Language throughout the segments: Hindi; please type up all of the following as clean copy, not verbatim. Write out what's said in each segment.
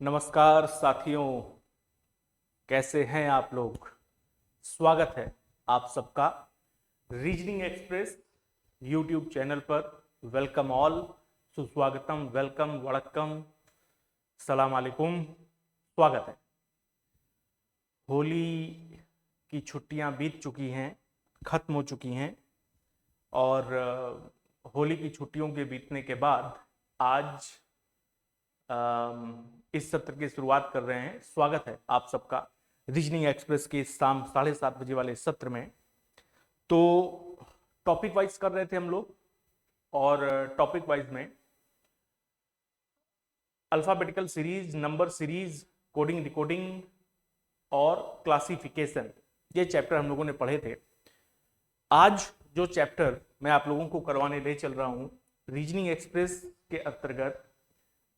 नमस्कार साथियों, कैसे हैं आप लोग। स्वागत है आप सबका रीजनिंग एक्सप्रेस यूट्यूब चैनल पर। वेलकम ऑल, सुस्वागतम, वेलकम, वड़क्कम, सलाम अलैकुम। स्वागत है। होली की छुट्टियां बीत चुकी हैं, खत्म हो चुकी हैं और होली की छुट्टियों के बीतने के बाद आज इस सत्र की शुरुआत कर रहे हैं। स्वागत है आप सबका रीजनिंग एक्सप्रेस के शाम 7:30 बजे वाले सत्र में। तो टॉपिक वाइज कर रहे थे हम लोग और टॉपिक वाइज में alphabetical series, number series, coding, decoding और क्लासिफिकेशन, ये चैप्टर हम लोगों ने पढ़े थे। आज जो चैप्टर मैं आप लोगों को करवाने ले चल रहा हूं रीजनिंग एक्सप्रेस के अंतर्गत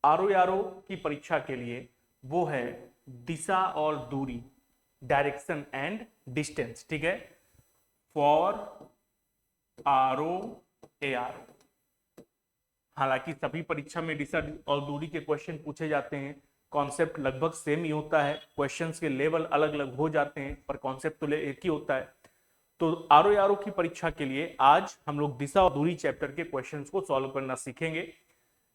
आरओ की परीक्षा के लिए, वो है दिशा और दूरी, डायरेक्शन एंड डिस्टेंस। ठीक है, फॉर आरओ एआरओ। हालांकि सभी परीक्षा में दिशा और दूरी के क्वेश्चन पूछे जाते हैं, कॉन्सेप्ट लगभग सेम ही होता है, क्वेश्चंस के लेवल अलग अलग हो जाते हैं पर कॉन्सेप्ट तो एक ही होता है। तो आरओ की परीक्षा के लिए आज हम लोग दिशा और दूरी चैप्टर के क्वेश्चंस को सॉल्व करना सीखेंगे।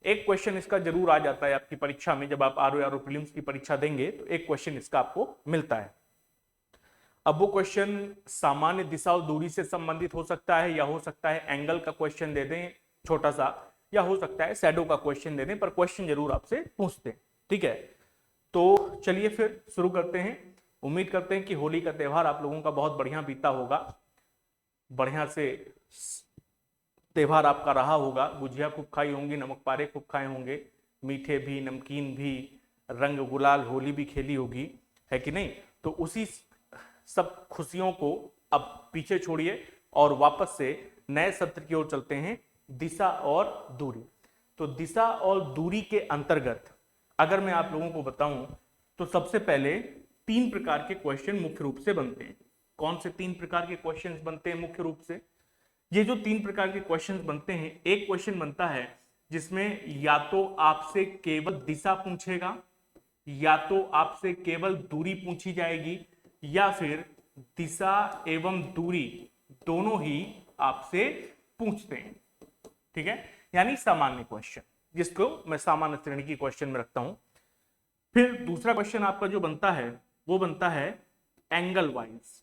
एक क्वेश्चन इसका जरूर आ जाता है आपकी परीक्षा में, जब आप आरओ प्रीलिम्स की परीक्षा देंगे तो एक क्वेश्चन इसका आपको मिलता है। अब वो क्वेश्चन सामान्य दिशा और दूरी से संबंधित हो सकता है, या हो सकता है एंगल का क्वेश्चन दे दें छोटा सा, या हो सकता है शैडो का क्वेश्चन दे दें, पर क्वेश्चन जरूर आपसे पूछते हैं। ठीक है, तो चलिए फिर शुरू करते हैं। उम्मीद करते हैं कि होली का त्योहार आप लोगों का बहुत बढ़िया बीता होगा, बढ़िया से त्योहार आपका रहा होगा। गुजिया खूब खाई होंगी, नमक पारे खूब खाए होंगे, मीठे भी, नमकीन भी, रंग गुलाल होली भी खेली होगी, है कि नहीं। तो उसी सब खुशियों को अब पीछे छोड़िए और वापस से नए सत्र की ओर चलते हैं, दिशा और दूरी। तो दिशा और दूरी के अंतर्गत अगर मैं आप लोगों को बताऊं तो सबसे पहले 3 प्रकार के क्वेश्चन मुख्य रूप से बनते हैं। कौन से 3 प्रकार के क्वेश्चन बनते हैं मुख्य रूप से? ये जो 3 प्रकार के क्वेश्चंस बनते हैं, एक क्वेश्चन बनता है जिसमें या तो आपसे केवल दिशा पूछेगा, या तो आपसे केवल दूरी पूछी जाएगी, या फिर दिशा एवं दूरी दोनों ही आपसे पूछते हैं। ठीक है, यानी सामान्य क्वेश्चन, जिसको मैं सामान्य श्रेणी की क्वेश्चन में रखता हूं। फिर दूसरा क्वेश्चन आपका जो बनता है वो बनता है एंगल वाइज।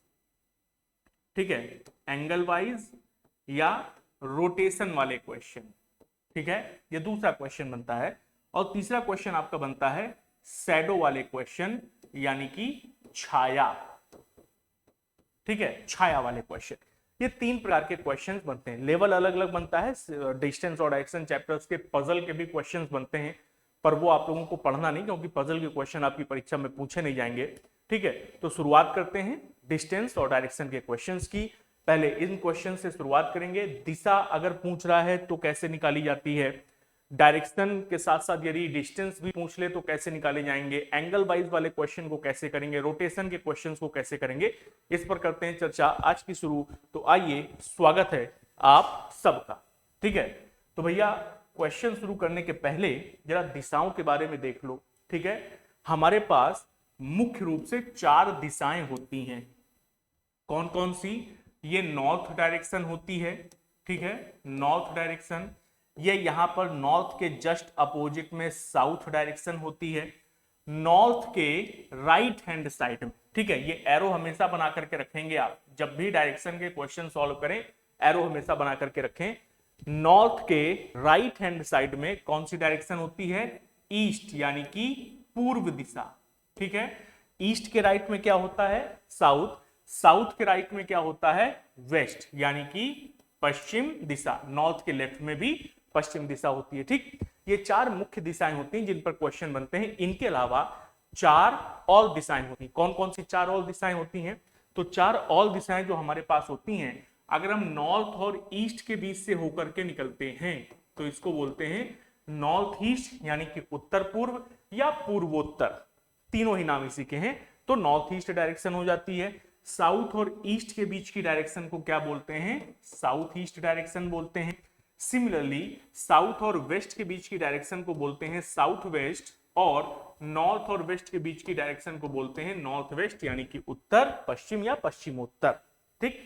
ठीक है, एंगल वाइज या रोटेशन वाले क्वेश्चन। ठीक है, ये दूसरा क्वेश्चन बनता है। और तीसरा क्वेश्चन आपका बनता है शैडो वाले क्वेश्चन, यानी कि छाया। ठीक है, छाया वाले क्वेश्चन। ये 3 प्रकार के क्वेश्चंस बनते हैं, लेवल अलग अलग बनता है। डिस्टेंस और डायरेक्शन चैप्टर्स के पजल के भी क्वेश्चंस बनते हैं, पर वो आप लोगों को पढ़ना नहीं, क्योंकि पजल के क्वेश्चन आपकी परीक्षा में पूछे नहीं जाएंगे। ठीक है, तो शुरुआत करते हैं डिस्टेंस और डायरेक्शन के क्वेश्चंस की। पहले इन क्वेश्चन से शुरुआत करेंगे। दिशा अगर पूछ रहा है तो कैसे निकाली जाती है, डायरेक्शन के साथ साथ यदि डिस्टेंस भी पूछ ले तो कैसे निकाले जाएंगे, एंगल वाइज वाले क्वेश्चन को कैसे करेंगे, रोटेशन के क्वेश्चंस को कैसे करेंगे, इस पर करते हैं चर्चा आज की शुरू। तो आइए, स्वागत है आप सबका। ठीक है, तो भैया क्वेश्चन शुरू करने के पहले जरा दिशाओं के बारे में देख लो। ठीक है, हमारे पास मुख्य रूप से 4 दिशाएं होती हैं। कौन कौन सी? ये नॉर्थ डायरेक्शन होती है। ठीक है, नॉर्थ डायरेक्शन। ये यहां पर नॉर्थ के जस्ट अपोजिट में साउथ डायरेक्शन होती है, नॉर्थ के राइट हैंड साइड में। ठीक है, ये एरो हमेशा बना करके रखेंगे आप, जब भी डायरेक्शन के क्वेश्चन सॉल्व करें एरो हमेशा बना करके रखें। नॉर्थ के राइट हैंड साइड में कौन सी डायरेक्शन होती है? ईस्ट, यानी कि पूर्व दिशा। ठीक है, ईस्ट के राइट में क्या होता है? साउथ। साउथ के राइट में क्या होता है? वेस्ट, यानी कि पश्चिम दिशा। नॉर्थ के लेफ्ट में भी पश्चिम दिशा होती है। ठीक, ये 4 मुख्य दिशाएं होती हैं जिन पर क्वेश्चन बनते हैं। इनके अलावा 4 और दिशाएं होती हैं। कौन कौन सी 4 और दिशाएं होती हैं? तो 4 और दिशाएं जो हमारे पास होती हैं, अगर हम नॉर्थ और ईस्ट के बीच से होकर के निकलते हैं तो इसको बोलते हैं नॉर्थ ईस्ट, यानी कि उत्तर पूर्व या पूर्वोत्तर, तीनों ही नाम इसी के हैं। तो नॉर्थ ईस्ट डायरेक्शन हो जाती है। साउथ और ईस्ट के बीच की डायरेक्शन को क्या बोलते हैं? साउथ ईस्ट डायरेक्शन बोलते हैं। सिमिलरली साउथ और वेस्ट के बीच की डायरेक्शन को बोलते हैं साउथ वेस्ट, और नॉर्थ और वेस्ट के बीच की डायरेक्शन को बोलते हैं नॉर्थ वेस्ट, यानी कि उत्तर पश्चिम या पश्चिमोत्तर। ठीक,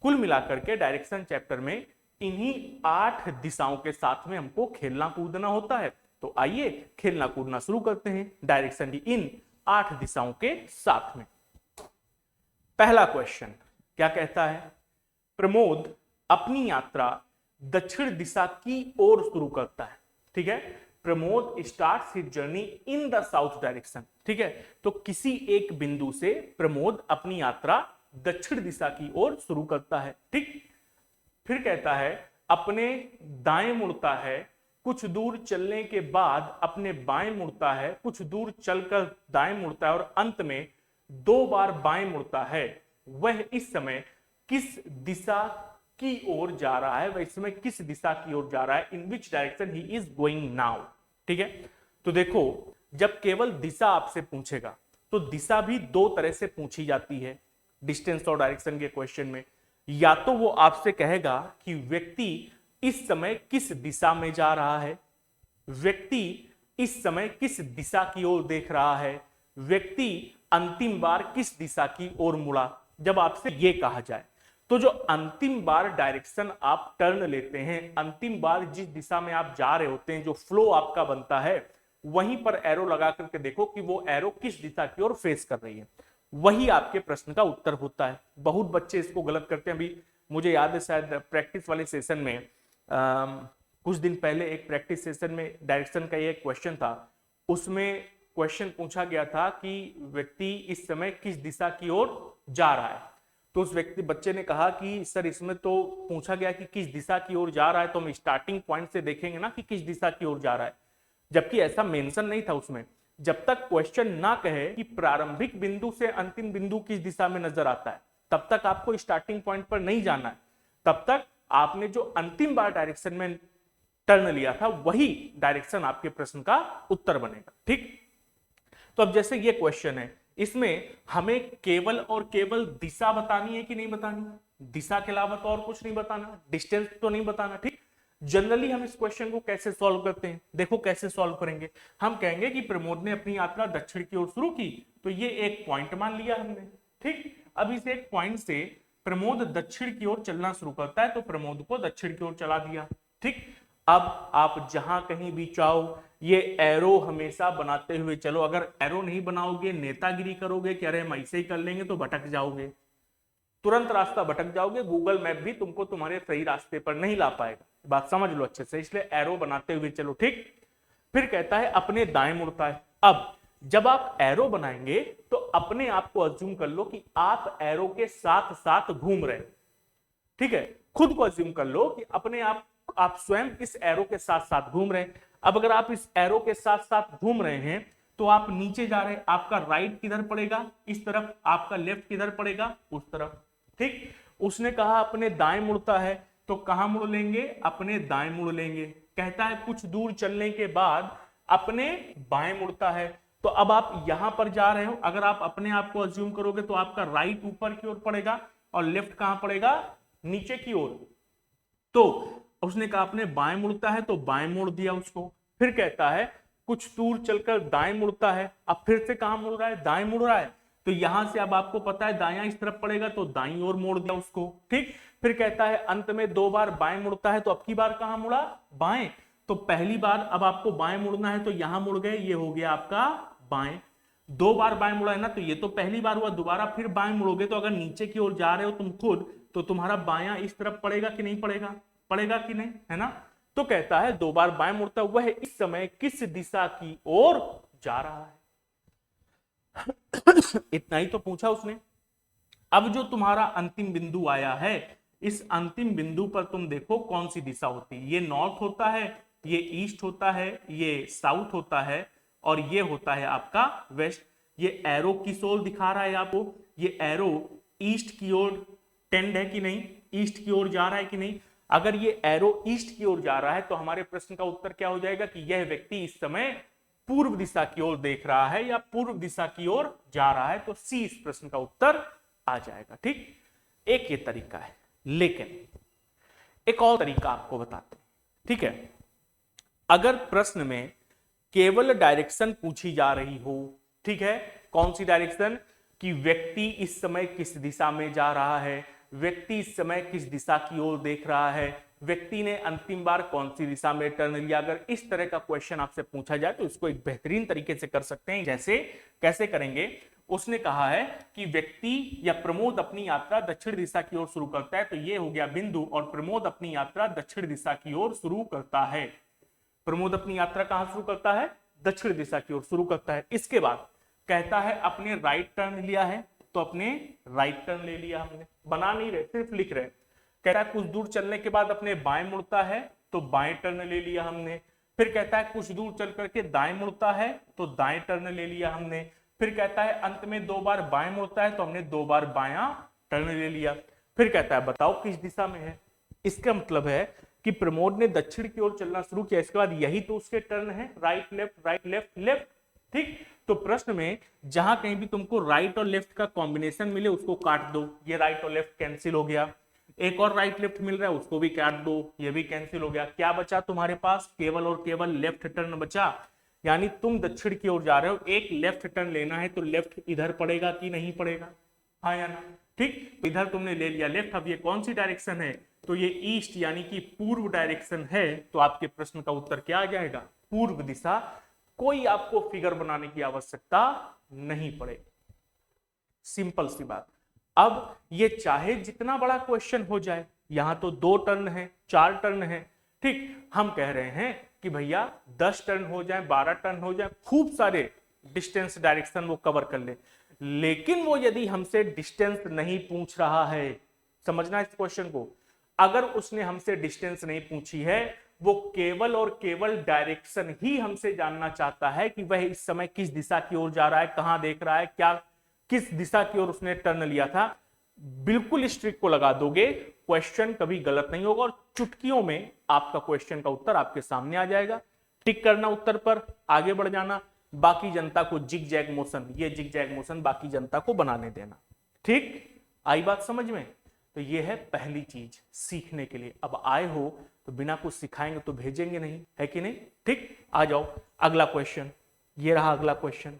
कुल मिलाकर के डायरेक्शन चैप्टर में इन्हीं 8 दिशाओं के साथ में हमको खेलना कूदना होता है। तो आइए खेलना कूदना शुरू करते हैं डायरेक्शन की इन 8 दिशाओं के साथ में। पहला क्वेश्चन क्या कहता है? प्रमोद अपनी यात्रा दक्षिण दिशा की ओर शुरू करता है। ठीक है, Pramod starts his journey in the south direction. ठीक है, तो किसी एक बिंदु से प्रमोद अपनी यात्रा दक्षिण दिशा की ओर शुरू करता है। ठीक, फिर कहता है अपने दाएं मुड़ता है, कुछ दूर चलने के बाद अपने बाएं मुड़ता है, कुछ दूर चलकर दाएं मुड़ता है और अंत में 2 बार बाएं मुड़ता है। वह इस समय किस दिशा की ओर जा रहा है? वह इस समय किस दिशा की ओर जा रहा है? In which direction he is going now. ठीक है, तो देखो जब केवल दिशा आपसे पूछेगा तो दिशा भी 2 तरह से पूछी जाती है डिस्टेंस और डायरेक्शन के क्वेश्चन में। या तो वो आपसे कहेगा कि व्यक्ति इस समय किस दिशा में जा रहा है, व्यक्ति इस समय किस दिशा की ओर देख रहा है, व्यक्ति अंतिम बार किस दिशा की ओर मुड़ा। जब आपसे ये कहा जाए तो जो अंतिम बार डायरेक्शन आप टर्न लेते हैं, अंतिम बार जिस दिशा में आप जा रहे होते हैं, जो फ्लो आपका बनता है, वहीं पर एरो लगा करके देखो कि वो एरो किस दिशा की ओर फेस कर रही है, वही आपके प्रश्न का उत्तर होता है। बहुत बच्चे इसको गलत करते हैं। अभी मुझे याद है शायद प्रैक्टिस वाले सेशन में कुछ दिन पहले एक प्रैक्टिस सेशन में डायरेक्शन का ये क्वेश्चन था। उसमें क्वेश्चन पूछा गया था कि व्यक्ति इस समय किस दिशा की ओर जा रहा है। तो उस बच्चे ने कहा कि सर इसमें तो पूछा गया कि किस दिशा की ओर जा रहा है, तो हम स्टार्टिंग पॉइंट से देखेंगे ना कि किस दिशा की ओर जा रहा है, जबकि ऐसा मेंशन नहीं था उसमें। जब तक क्वेश्चन ना कहे कि प्रारंभिक बिंदु से अंतिम बिंदु किस दिशा में नजर आता है, तब तक आपको स्टार्टिंग पॉइंट पर नहीं जाना है। तब तक आपने जो अंतिम बार डायरेक्शन में टर्न लिया था वही डायरेक्शन आपके प्रश्न का उत्तर बनेगा। ठीक, तो अब जैसे ये क्वेश्चन है, इसमें हमें केवल और केवल दिशा बतानी है कि नहीं बतानी, दिशा के अलावा तो और कुछ नहीं बताना, डिस्टेंस तो नहीं बताना। ठीक, जनरली हम इस क्वेश्चन को कैसे सॉल्व करते हैं? देखो कैसे सॉल्व करेंगे। हम कहेंगे कि प्रमोद ने अपनी यात्रा दक्षिण की ओर शुरू की, तो ये एक पॉइंट मान लिया हमने। ठीक, अब इस एक पॉइंट से प्रमोद दक्षिण की ओर चलना शुरू करता है, तो प्रमोद को दक्षिण की ओर चला दिया। ठीक, अब आप जहां कहीं भी चाहो ये एरो हमेशा बनाते हुए चलो। अगर एरो नहीं बनाओगे, नेतागिरी करोगे कि अरे हम ऐसे ही कर लेंगे, तो भटक जाओगे, तुरंत रास्ता भटक जाओगे। गूगल मैप भी तुमको तुम्हारे सही रास्ते पर नहीं ला पाएगा। बात समझ लो अच्छे से, इसलिए एरो बनाते हुए चलो। ठीक, फिर कहता है अपने दाएं मुड़ता है। अब जब आप एरो बनाएंगे तो अपने आप को अज्यूम कर लो कि आप एरो के साथ साथ घूम रहे हैं। ठीक है, खुद को अज्यूम कर लो कि अपने आप स्वयं इस एरो के साथ साथ घूम रहे हैं। अब अगर आप इस एरो के साथ साथ घूम रहे हैं तो आप नीचे जा रहे हैं, आपका राइट किधर पड़ेगा? इस तरफ। आपका लेफ्ट किधर पड़ेगा? उस तरफ। ठीक, उसने कहा अपने दाएं मुड़ता है, तो कहां मुड़ लेंगे? अपने दाएं मुड़ लेंगे। कहता है कुछ दूर चलने के बाद अपने बाएं मुड़ता है, तो अब आप यहां पर जा रहे हो। अगर आप अपने आप को अज्यूम करोगे तो आपका राइट ऊपर की ओर पड़ेगा और लेफ्ट कहां पड़ेगा? नीचे की ओर। तो उसने कहा अपने बाएं मुड़ता है, तो बाएं मोड़ दिया उसको। फिर कहता है कुछ दूर चलकर दाएं मुड़ता है। अब फिर से कहां मुड़ रहा है? दाएं मुड़ रहा है, तो यहां से अब आपको पता है दायां इस तरफ पड़ेगा, तो दाईं ओर मोड़ दिया उसको। ठीक, फिर कहता है अंत में 2 बार बाएं मुड़ता है, तो अब की बार कहां मुड़ा? बाएं। तो पहली बार अब आपको बाएं मुड़ना है, तो यहां मुड़ गए, ये हो गया आपका बाएं। 2 बार बाएं मुड़ा है ना, तो ये तो पहली बार हुआ। दोबारा फिर बाएं मुड़ोगे तो अगर नीचे की ओर जा रहे हो तुम खुद, तो तुम्हारा बायां इस तरफ पड़ेगा कि नहीं पड़ेगा? पड़ेगा कि नहीं, है ना? तो कहता है 2 बार बाएं मुड़ता हुआ है, इस समय किस दिशा की ओर जा रहा है? इतना ही तो पूछा उसने। अब जो तुम्हारा अंतिम बिंदु आया है, इस अंतिम बिंदु पर तुम देखो कौन सी दिशा होती है। ये नॉर्थ होता है, ये ईस्ट होता है, ये साउथ होता है और ये होता है आपका वेस्ट। ये एरो किस ओर दिखा रहा है आपको? ये एरो ईस्ट की ओर टेंड है कि नहीं? ईस्ट की ओर जा रहा है कि नहीं? अगर ये एरो ईस्ट की ओर जा रहा है तो हमारे प्रश्न का उत्तर क्या हो जाएगा कि यह व्यक्ति इस समय पूर्व दिशा की ओर देख रहा है या पूर्व दिशा की ओर जा रहा है। तो सी इस प्रश्न का उत्तर आ जाएगा। ठीक, एक ये तरीका है, लेकिन एक और तरीका आपको बताते हैं। ठीक है, अगर प्रश्न में केवल डायरेक्शन पूछी जा रही हो, ठीक है, कौन सी डायरेक्शन, कि व्यक्ति इस समय किस दिशा में जा रहा है, व्यक्ति इस समय किस दिशा की ओर देख रहा है, व्यक्ति ने अंतिम बार कौन सी दिशा में टर्न लिया। अगर इस तरह का क्वेश्चन आपसे पूछा जाए तो इसको एक बेहतरीन तरीके से कर सकते हैं। जैसे कैसे करेंगे, उसने कहा है कि व्यक्ति या प्रमोद अपनी यात्रा दक्षिण दिशा की ओर शुरू करता है, तो ये हो गया बिंदु, और प्रमोद अपनी यात्रा दक्षिण दिशा की ओर शुरू करता है। प्रमोद अपनी यात्रा कहां शुरू करता है, दक्षिण दिशा की ओर शुरू करता है। इसके बाद कहता है अपने राइट टर्न लिया है, तो अपने राइट टर्न ले लिया हमने, बना नहीं रहे सिर्फ लिख रहे। कहता है कुछ दूर चलने के बाद अपने बाएं मुड़ता है, तो बाएं टर्न ले लिया हमने। फिर कहता है कुछ दूर चल करके दाएं मुड़ता है, तो दाएं टर्न ले लिया हमने। फिर कहता है अंत में 2 बार बाएं मुड़ता है, तो हमने 2 बार बायां टर्न ले लिया। फिर कहता है बताओ किस दिशा में है। इसका मतलब है कि प्रमोद ने दक्षिण की ओर चलना शुरू किया, इसके बाद यही तो उसके टर्न है, राइट लेफ्ट लेफ्ट, ठीक। तो प्रश्न में जहां कहीं भी तुमको राइट और लेफ्ट का कॉम्बिनेशन मिले उसको काट दो, ये राइट और लेफ्ट कैंसिल हो गया। एक और राइट लेफ्ट मिल रहा है उसको भी काट दो, ये भी कैंसिल हो गया। क्या बचा तुम्हारे पास, केवल और केवल लेफ्ट टर्न बचा। यानी तुम दक्षिण की ओर जा रहे हो, एक लेफ्ट टर्न लेना है, तो लेफ्ट इधर पड़ेगा कि नहीं पड़ेगा, हाँ या ना, ठीक। इधर तुमने ले लिया लेफ्ट। अब ये कौन सी डायरेक्शन है, तो ये ईस्ट यानी कि पूर्व डायरेक्शन है। तो आपके प्रश्न का उत्तर क्या आ जाएगा, पूर्व दिशा। कोई आपको फिगर बनाने की आवश्यकता नहीं पड़ेगी, सिंपल सी बात। अब ये चाहे जितना बड़ा क्वेश्चन हो जाए, यहां तो 2 टर्न है, 4 टर्न है, ठीक। हम कह रहे हैं कि भैया 10 टर्न हो जाए, 12 टर्न हो जाए, खूब सारे डिस्टेंस डायरेक्शन वो कवर कर ले। लेकिन वो यदि हमसे डिस्टेंस नहीं पूछ रहा है, समझना इस क्वेश्चन को, अगर उसने हमसे डिस्टेंस नहीं पूछी है, वो केवल और केवल डायरेक्शन ही हमसे जानना चाहता है कि वह इस समय किस दिशा की ओर जा रहा है, कहां देख रहा है, क्या किस दिशा की ओर उसने टर्न लिया था। बिल्कुल इस ट्रिक को लगा दोगे, क्वेश्चन कभी गलत नहीं होगा, और चुटकियों में आपका क्वेश्चन का उत्तर आपके सामने आ जाएगा। टिक करना उत्तर पर, आगे बढ़ जाना, बाकी जनता को जिग जैग मोशन, ये जिग जैग मोशन बाकी जनता को बनाने देना, ठीक। आई बात समझ में। तो ये है पहली चीज सीखने के लिए। अब आए हो तो बिना कुछ सिखाएंगे तो भेजेंगे नहीं, है कि नहीं, ठीक। आ जाओ अगला क्वेश्चन, ये रहा अगला क्वेश्चन।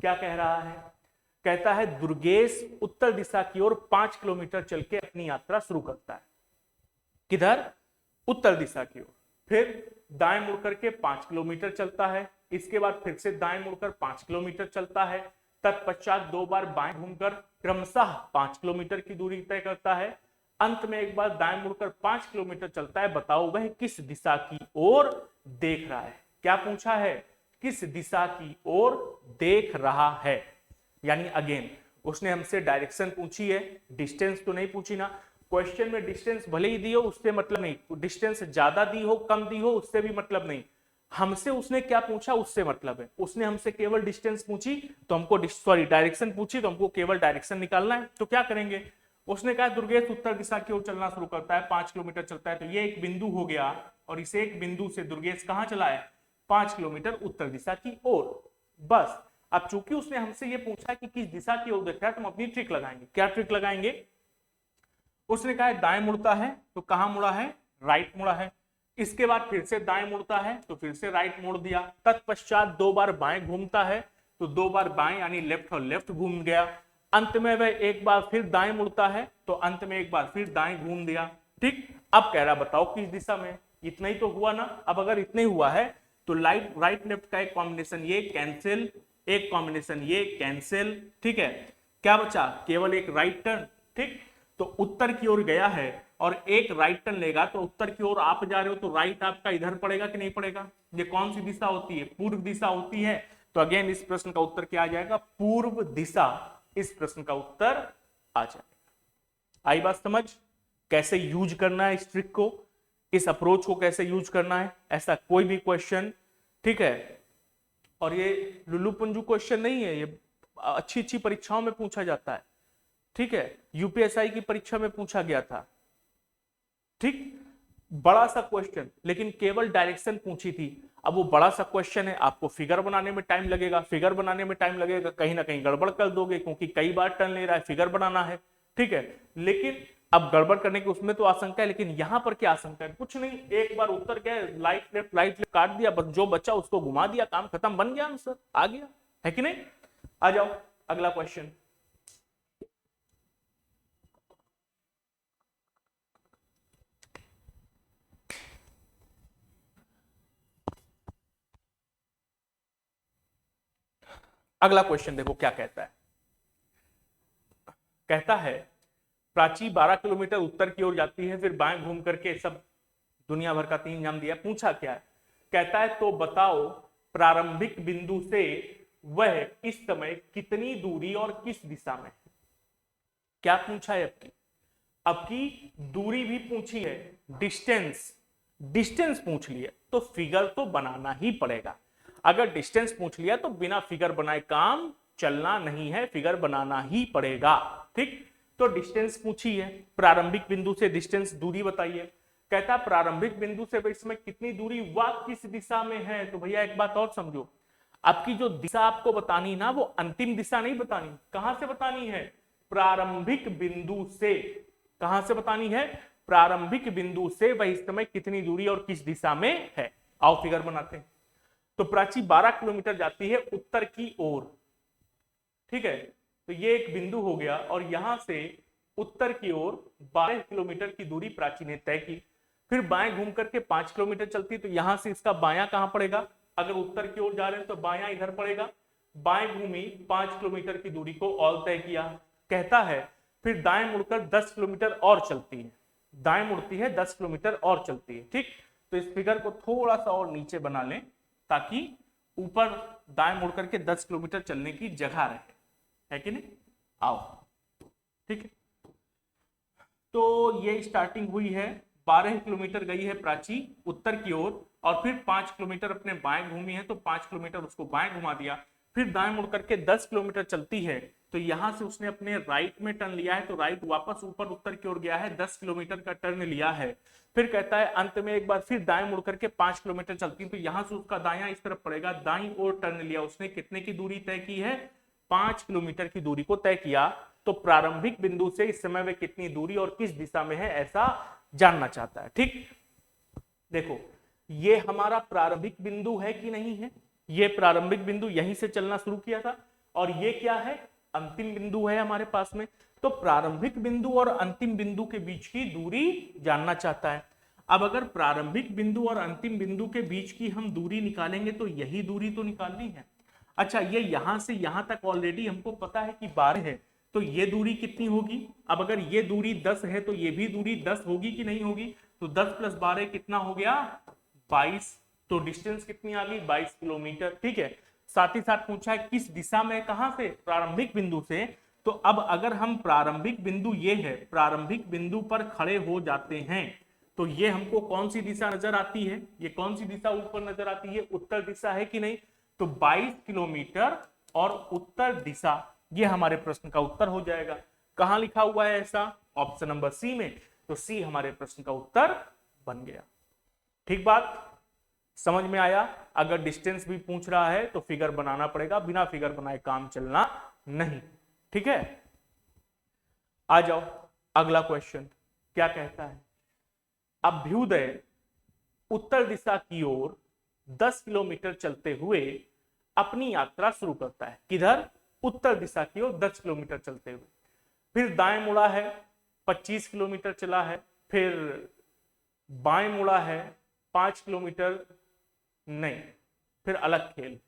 क्या कह रहा है, कहता है दुर्गेश उत्तर दिशा की ओर 5 किलोमीटर चल के अपनी यात्रा शुरू करता है। किधर, उत्तर दिशा की ओर। फिर दाएं मुड़ करके 5 किलोमीटर चलता है, इसके बाद फिर से दाएं मुड़कर 5 किलोमीटर चलता है, तत्पश्चात 2 बार बाएं घूमकर क्रमशः 5 किलोमीटर की दूरी तय करता है, अंत में एक बार दाएं मुड़कर 5 किलोमीटर चलता है। बताओ वह किस दिशा की ओर देख रहा है। क्या पूछा है, किस दिशा की ओर देख रहा है। यानी अगेन उसने हमसे डायरेक्शन पूछी है, डिस्टेंस तो नहीं पूछी ना। क्वेश्चन में डिस्टेंस भले ही दी हो उससे मतलब नहीं, डिस्टेंस ज्यादा दी हो कम दी हो उससे भी मतलब नहीं। हमसे उसने क्या पूछा उससे मतलब है। उसने हमसे केवल डिस्टेंस पूछी तो हमको डायरेक्शन पूछी तो हमको केवल डायरेक्शन निकालना है। तो क्या करेंगे, उसने कहा दुर्गेश उत्तर दिशा की ओर चलना शुरू करता है, 5 किलोमीटर चलता है, तो ये एक बिंदु हो गया, और इस एक बिंदु से दुर्गेश कहां चला है, 5 किलोमीटर उत्तर दिशा की ओर। बस। अब चूंकि उसने हमसे ये पूछा कि किस दिशा की ओर देख रहा है, तो हम अपनी ट्रिक लगाएंगे। क्या ट्रिक लगाएंगे, उसने कहा दाएं मुड़ता है, तो कहां मुड़ा है, राइट मुड़ा है। इसके बाद फिर से दाएं मुड़ता है, तो फिर से राइट मोड़ दिया। तत्पश्चात 2 बार बाएं घूमता है, तो 2 बार बाएं यानी लेफ्ट और लेफ्ट घूम गया। अंत में वह एक बार फिर दाएं मुड़ता है, तो अंत में एक बार फिर दाएं घूम दिया, ठीक। अब कह रहा बताओ किस दिशा में। इतना ही तो हुआ ना। अब अगर इतना ही हुआ है तो राइट लेफ्ट का एक कॉम्बिनेशन ये कैंसिल, एक कॉम्बिनेशन ये कैंसिल, ठीक है। क्या बचा, केवल एक राइट टर्न, ठीक। तो उत्तर की ओर गया है और एक राइट टर्न लेगा, तो उत्तर की ओर आप जा रहे हो तो राइट आपका इधर पड़ेगा कि नहीं पड़ेगा। ये कौन सी दिशा होती है, पूर्व दिशा होती है। तो अगेन इस प्रश्न का उत्तर क्या आ जाएगा, पूर्व दिशा। इस प्रश्न का उत्तर आ जाएगा। आई बात समझ, कैसे यूज करना है इस ट्रिक को, इस अप्रोच को कैसे यूज करना है। ऐसा कोई भी क्वेश्चन, ठीक है, और ये लुल्लू पंजू क्वेश्चन नहीं है, ये अच्छी अच्छी परीक्षाओं में पूछा जाता है, ठीक है। यूपीएसआई की परीक्षा में पूछा गया था, ठीक। बड़ा सा क्वेश्चन, लेकिन केवल डायरेक्शन पूछी थी। अब वो बड़ा सा क्वेश्चन है, आपको फिगर बनाने में टाइम लगेगा, फिगर बनाने में टाइम लगेगा, कहीं ना कहीं गड़बड़ कर दोगे क्योंकि कई बार टर्न ले रहा है, फिगर बनाना है, ठीक है। लेकिन अब गड़बड़ करने की उसमें तो आशंका है, लेकिन यहां पर क्या आशंका है? कुछ नहीं, एक बार उत्तर क्या है, राइट लेफ्ट काट दिया, बस जो बच्चा उसको घुमा दिया, काम खत्म, बन गया आंसर, आ गया, है कि नहीं? आ जाओ अगला क्वेश्चन। अगला क्वेश्चन देखो क्या कहता है। कहता है प्राची 12 किलोमीटर उत्तर की ओर जाती है, फिर बाएं घूम करके, सब दुनिया भर का 3 नाम दिया, पूछा क्या है? कहता है तो बताओ प्रारंभिक बिंदु से वह इस समय कितनी दूरी और किस दिशा में? क्या पूछा है? आपकी दूरी भी पूछी है, डिस्टेंस पूछ लिया, तो फिगर तो बनाना ही पड़ेगा। अगर डिस्टेंस पूछ लिया तो बिना फिगर बनाए काम चलना नहीं है, फिगर बनाना ही पड़ेगा। ठीक, तो डिस्टेंस पूछी है, प्रारंभिक बिंदु से डिस्टेंस, दूरी बताइए। कहता प्रारंभिक बिंदु से इसमें कितनी दूरी व किस दिशा में है। तो भैया एक बात और समझो, आपकी जो दिशा आपको बतानी ना, वो अंतिम दिशा नहीं बतानी, कहां से बतानी है? प्रारंभिक बिंदु से। कहां से बतानी है? प्रारंभिक बिंदु से वह इस समय कितनी दूरी और किस दिशा में है। आओ फिगर बनाते हैं। तो प्राची 12 किलोमीटर जाती है उत्तर की ओर, ठीक है, तो ये एक बिंदु हो गया, और यहां से उत्तर की ओर 12 किलोमीटर की दूरी प्राची ने तय की। फिर बाएं घूम करके 5 किलोमीटर चलती, तो यहां से इसका बायां कहां पड़ेगा? अगर उत्तर की ओर जा रहे हैं तो बायां इधर पड़ेगा। बाएं घूमी, 5 किलोमीटर की दूरी को और तय किया। कहता है फिर दाएं मुड़कर 10 किलोमीटर और चलती है, दाएं मुड़ती है 10 किलोमीटर और चलती है। ठीक, तो इस फिगर को थोड़ा सा और नीचे बना लें, ताकि ऊपर दाएं मुड़ करके 10 किलोमीटर चलने की जगह रहे, है कि नहीं? आओ, ठीक है, तो ये स्टार्टिंग हुई है, 12 किलोमीटर गई है प्राची उत्तर की ओर, और फिर 5 किलोमीटर अपने बाएं घूमी है, तो 5 किलोमीटर उसको बाएं घुमा दिया। फिर दाएं मुड़ करके 10 किलोमीटर चलती है, तो यहां से उसने अपने राइट में टर्न लिया है, तो राइट वापस ऊपर उत्तर की ओर गया है, 10 किलोमीटर का टर्न लिया है। फिर कहता है अंत में एक बार फिर दाएं मुड़ करके 5 किलोमीटर चलती है, तो यहां से उसका दायां इस तरफ पड़ेगा, दाईं ओर टर्न लिया उसने, कितने की दूरी तय की है? 5 किलोमीटर की दूरी को तय किया। तो प्रारंभिक बिंदु से इस समय वे कितनी दूरी और किस दिशा में है, ऐसा जानना चाहता है। ठीक, देखो ये हमारा प्रारंभिक बिंदु है कि नहीं है? ये प्रारंभिक बिंदु, यहीं से चलना शुरू किया था, और ये क्या है? अंतिम बिंदु है हमारे पास में। तो प्रारंभिक बिंदु और अंतिम बिंदु के बीच की दूरी जानना चाहता है। अब अगर प्रारंभिक बिंदु और अंतिम बिंदु के बीच की हम दूरी निकालेंगे, तो यही दूरी तो निकालनी है। अच्छा, ये यहां से यहां तक ऑलरेडी हमको पता है कि 12 है, तो ये दूरी कितनी होगी? अब अगर ये दूरी 10 है, तो ये भी दूरी 10 होगी कि नहीं होगी? तो 10 + 12 कितना हो गया? 22। तो डिस्टेंस कितनी आ गई? 22 किलोमीटर। ठीक है, साथ ही साथ पूछा है किस दिशा में, कहां से? प्रारंभिक बिंदु से। तो अब अगर हम प्रारंभिक बिंदु, ये है, प्रारंभिक बिंदु पर खड़े हो जाते हैं, तो ये हमको कौन सी दिशा नजर आती है? ये कौन सी दिशा ऊपर नजर आती है? उत्तर दिशा, है कि नहीं? तो 22 किलोमीटर और उत्तर दिशा, ये हमारे प्रश्न का उत्तर हो जाएगा। कहां लिखा हुआ है ऐसा? ऑप्शन नंबर सी में। तो सी हमारे प्रश्न का उत्तर बन गया। ठीक बात, समझ में आया? अगर डिस्टेंस भी पूछ रहा है तो फिगर बनाना पड़ेगा, बिना फिगर बनाए काम चलना नहीं। ठीक है, आ जाओ अगला क्वेश्चन। क्या कहता है? अभ्युदय उत्तर दिशा की ओर 10 किलोमीटर चलते हुए अपनी यात्रा शुरू करता है। किधर? उत्तर दिशा की ओर 10 किलोमीटर चलते हुए। फिर दाएं मुड़ा है, 25 किलोमीटर चला है। फिर बाएं मुड़ा है, 5 किलोमीटर नहीं, फिर अलग खेल।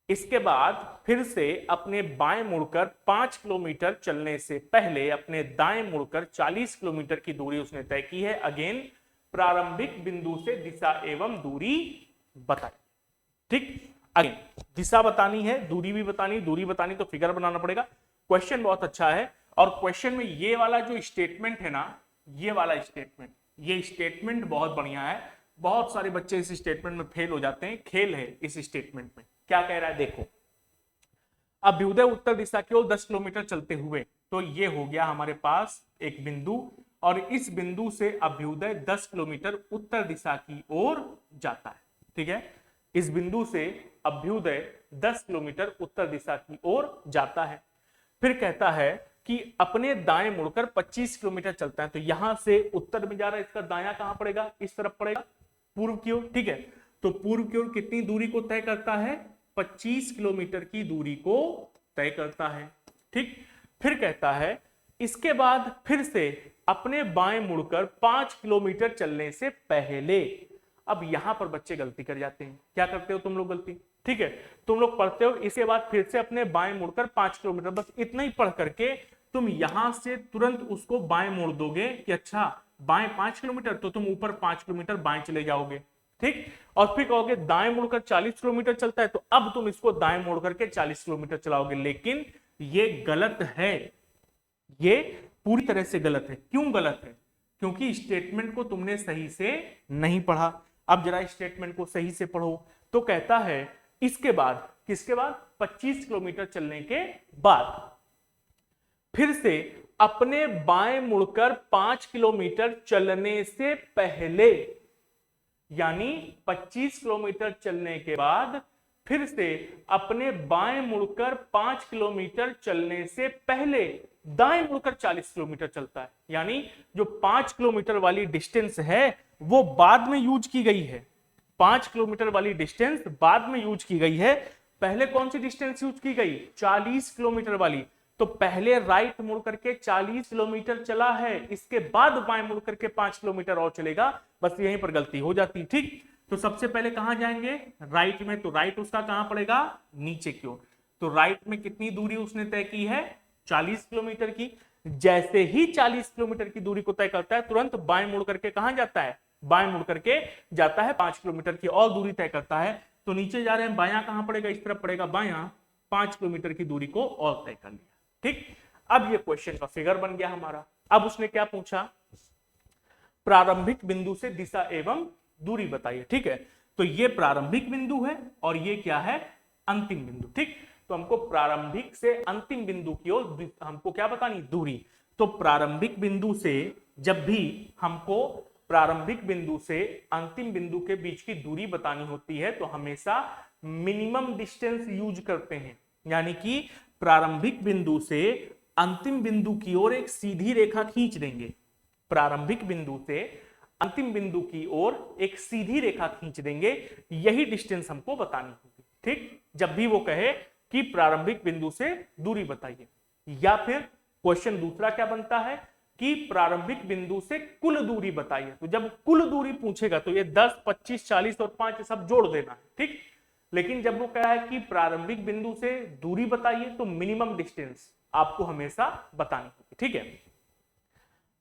इसके बाद फिर से अपने बाएं मुड़कर 5 किलोमीटर चलने से पहले अपने दाएं मुड़कर 40 किलोमीटर की दूरी उसने तय की है। अगेन प्रारंभिक बिंदु से दिशा एवं दूरी बताई। ठीक, अगेन दिशा बतानी है, दूरी भी बतानी, दूरी बतानी तो फिगर बनाना पड़ेगा। क्वेश्चन बहुत अच्छा है, और क्वेश्चन में ये वाला जो स्टेटमेंट है ना, ये वाला स्टेटमेंट, ये स्टेटमेंट बहुत बढ़िया है। बहुत सारे बच्चे इस स्टेटमेंट में फेल हो जाते हैं, खेल है इस स्टेटमेंट में। क्या कह रहा है देखो, अभ्युदय उत्तर दिशा की ओर 10 किलोमीटर चलते हुए, तो ये हो गया हमारे पास एक बिंदु, और इस बिंदु से अभ्युदय 10 किलोमीटर उत्तर दिशा की ओर जाता है। ठीक है, इस बिंदु से अभ्युदय 10 किलोमीटर उत्तर दिशा की ओर जाता है। फिर कहता है कि अपने दाएं मुड़कर 25 किलोमीटर चलता है, तो यहां से उत्तर में जा रहा है, इसका दायां कहां पड़ेगा, इस तरफ पड़ेगा, पूर्व की ओर। ठीक है, तो पूर्व की ओर कितनी दूरी को तय करता है, 25 किलोमीटर की दूरी को तय करता है। ठीक, फिर कहता है इसके बाद फिर से अपने बाएं मुड़कर 5 किलोमीटर चलने से पहले। अब यहां पर बच्चे गलती कर जाते हैं। क्या करते हो तुम लोग गलती, ठीक है, तुम लोग पढ़ते हो इसके बाद फिर से अपने बाएं मुड़कर 5 किलोमीटर, बस इतना ही पढ़ करके तुम यहां से तुरंत उसको बाएं मोड़ दोगे कि अच्छा बाएं 5 किलोमीटर, तो तुम ऊपर 5 किलोमीटर बाएं चले जाओगे। ठीक, और फिर कहोगे दाएं मुड़कर 40 किलोमीटर चलता है, तो अब तुम इसको दाएं मोड़ करके 40 किलोमीटर चलाओगे। लेकिन ये गलत है, ये पूरी तरह से गलत है। क्यों गलत है, क्योंकि स्टेटमेंट को तुमने सही से नहीं पढ़ा। अब जरा स्टेटमेंट को सही से पढ़ो। तो कहता है इसके बाद, किसके बाद, 25 किलोमीटर चलने के बाद फिर से अपने बाएं मुड़कर 5 किलोमीटर चलने से पहले, यानी 25 किलोमीटर चलने के बाद फिर से अपने बाएं मुड़कर 5 किलोमीटर चलने से पहले दाएं मुड़कर 40 किलोमीटर चलता है। यानी जो 5 किलोमीटर वाली डिस्टेंस है वो बाद में यूज की गई है, 5 किलोमीटर वाली डिस्टेंस बाद में यूज की गई है। पहले कौन सी डिस्टेंस यूज की गई, 40 किलोमीटर वाली। तो पहले राइट मुड़ करके 40 किलोमीटर चला है, इसके बाद बाएं मुड़ करके 5 किलोमीटर और चलेगा, बस यहीं पर गलती हो जाती। ठीक, तो सबसे पहले कहां जाएंगे, राइट में, तो राइट उसका कहां पड़ेगा, नीचे की ओर। तो राइट में कितनी दूरी उसने तय की है, 40 किलोमीटर की। जैसे ही 40 किलोमीटर की दूरी को तय करता है तुरंत बाएं मुड़ करके कहां जाता है, बाएं मुड़ करके जाता है 5 किलोमीटर की और दूरी तय करता है। तो नीचे जा रहे हैं, बायां कहां पड़ेगा, इस तरफ पड़ेगा बायां, 5 किलोमीटर की दूरी को और तय कर लिया। ठीक, अब ये क्वेश्चन का फिगर बन गया हमारा। अब उसने क्या पूछा, प्रारंभिक बिंदु से दिशा एवं दूरी बताइए। ठीक है, तो ये प्रारंभिक बिंदु है और ये क्या है, अंतिम बिंदु। ठीक, तो हमको प्रारंभिक से अंतिम बिंदु की ओर हमको क्या बतानी, दूरी। तो प्रारंभिक बिंदु से, जब भी हमको प्रारंभिक बिंदु से अंतिम बिंदु के बीच की दूरी बतानी होती है तो हमेशा मिनिमम डिस्टेंस यूज करते हैं। यानी कि प्रारंभिक बिंदु से अंतिम बिंदु की ओर एक सीधी रेखा खींच देंगे, प्रारंभिक बिंदु से अंतिम बिंदु की ओर एक सीधी रेखा खींच देंगे, यही डिस्टेंस हमको बतानी होगी। ठीक, जब भी वो कहे कि प्रारंभिक बिंदु से दूरी बताइए। या फिर क्वेश्चन दूसरा क्या बनता है कि प्रारंभिक बिंदु से कुल दूरी बताइए। तो जब कुल दूरी पूछेगा तो ये 10, 25, 40 और 5 सब जोड़ देना है। ठीक, लेकिन जब वो कहा है कि प्रारंभिक बिंदु से दूरी बताइए तो मिनिमम डिस्टेंस आपको हमेशा बतानी होगी। ठीक है,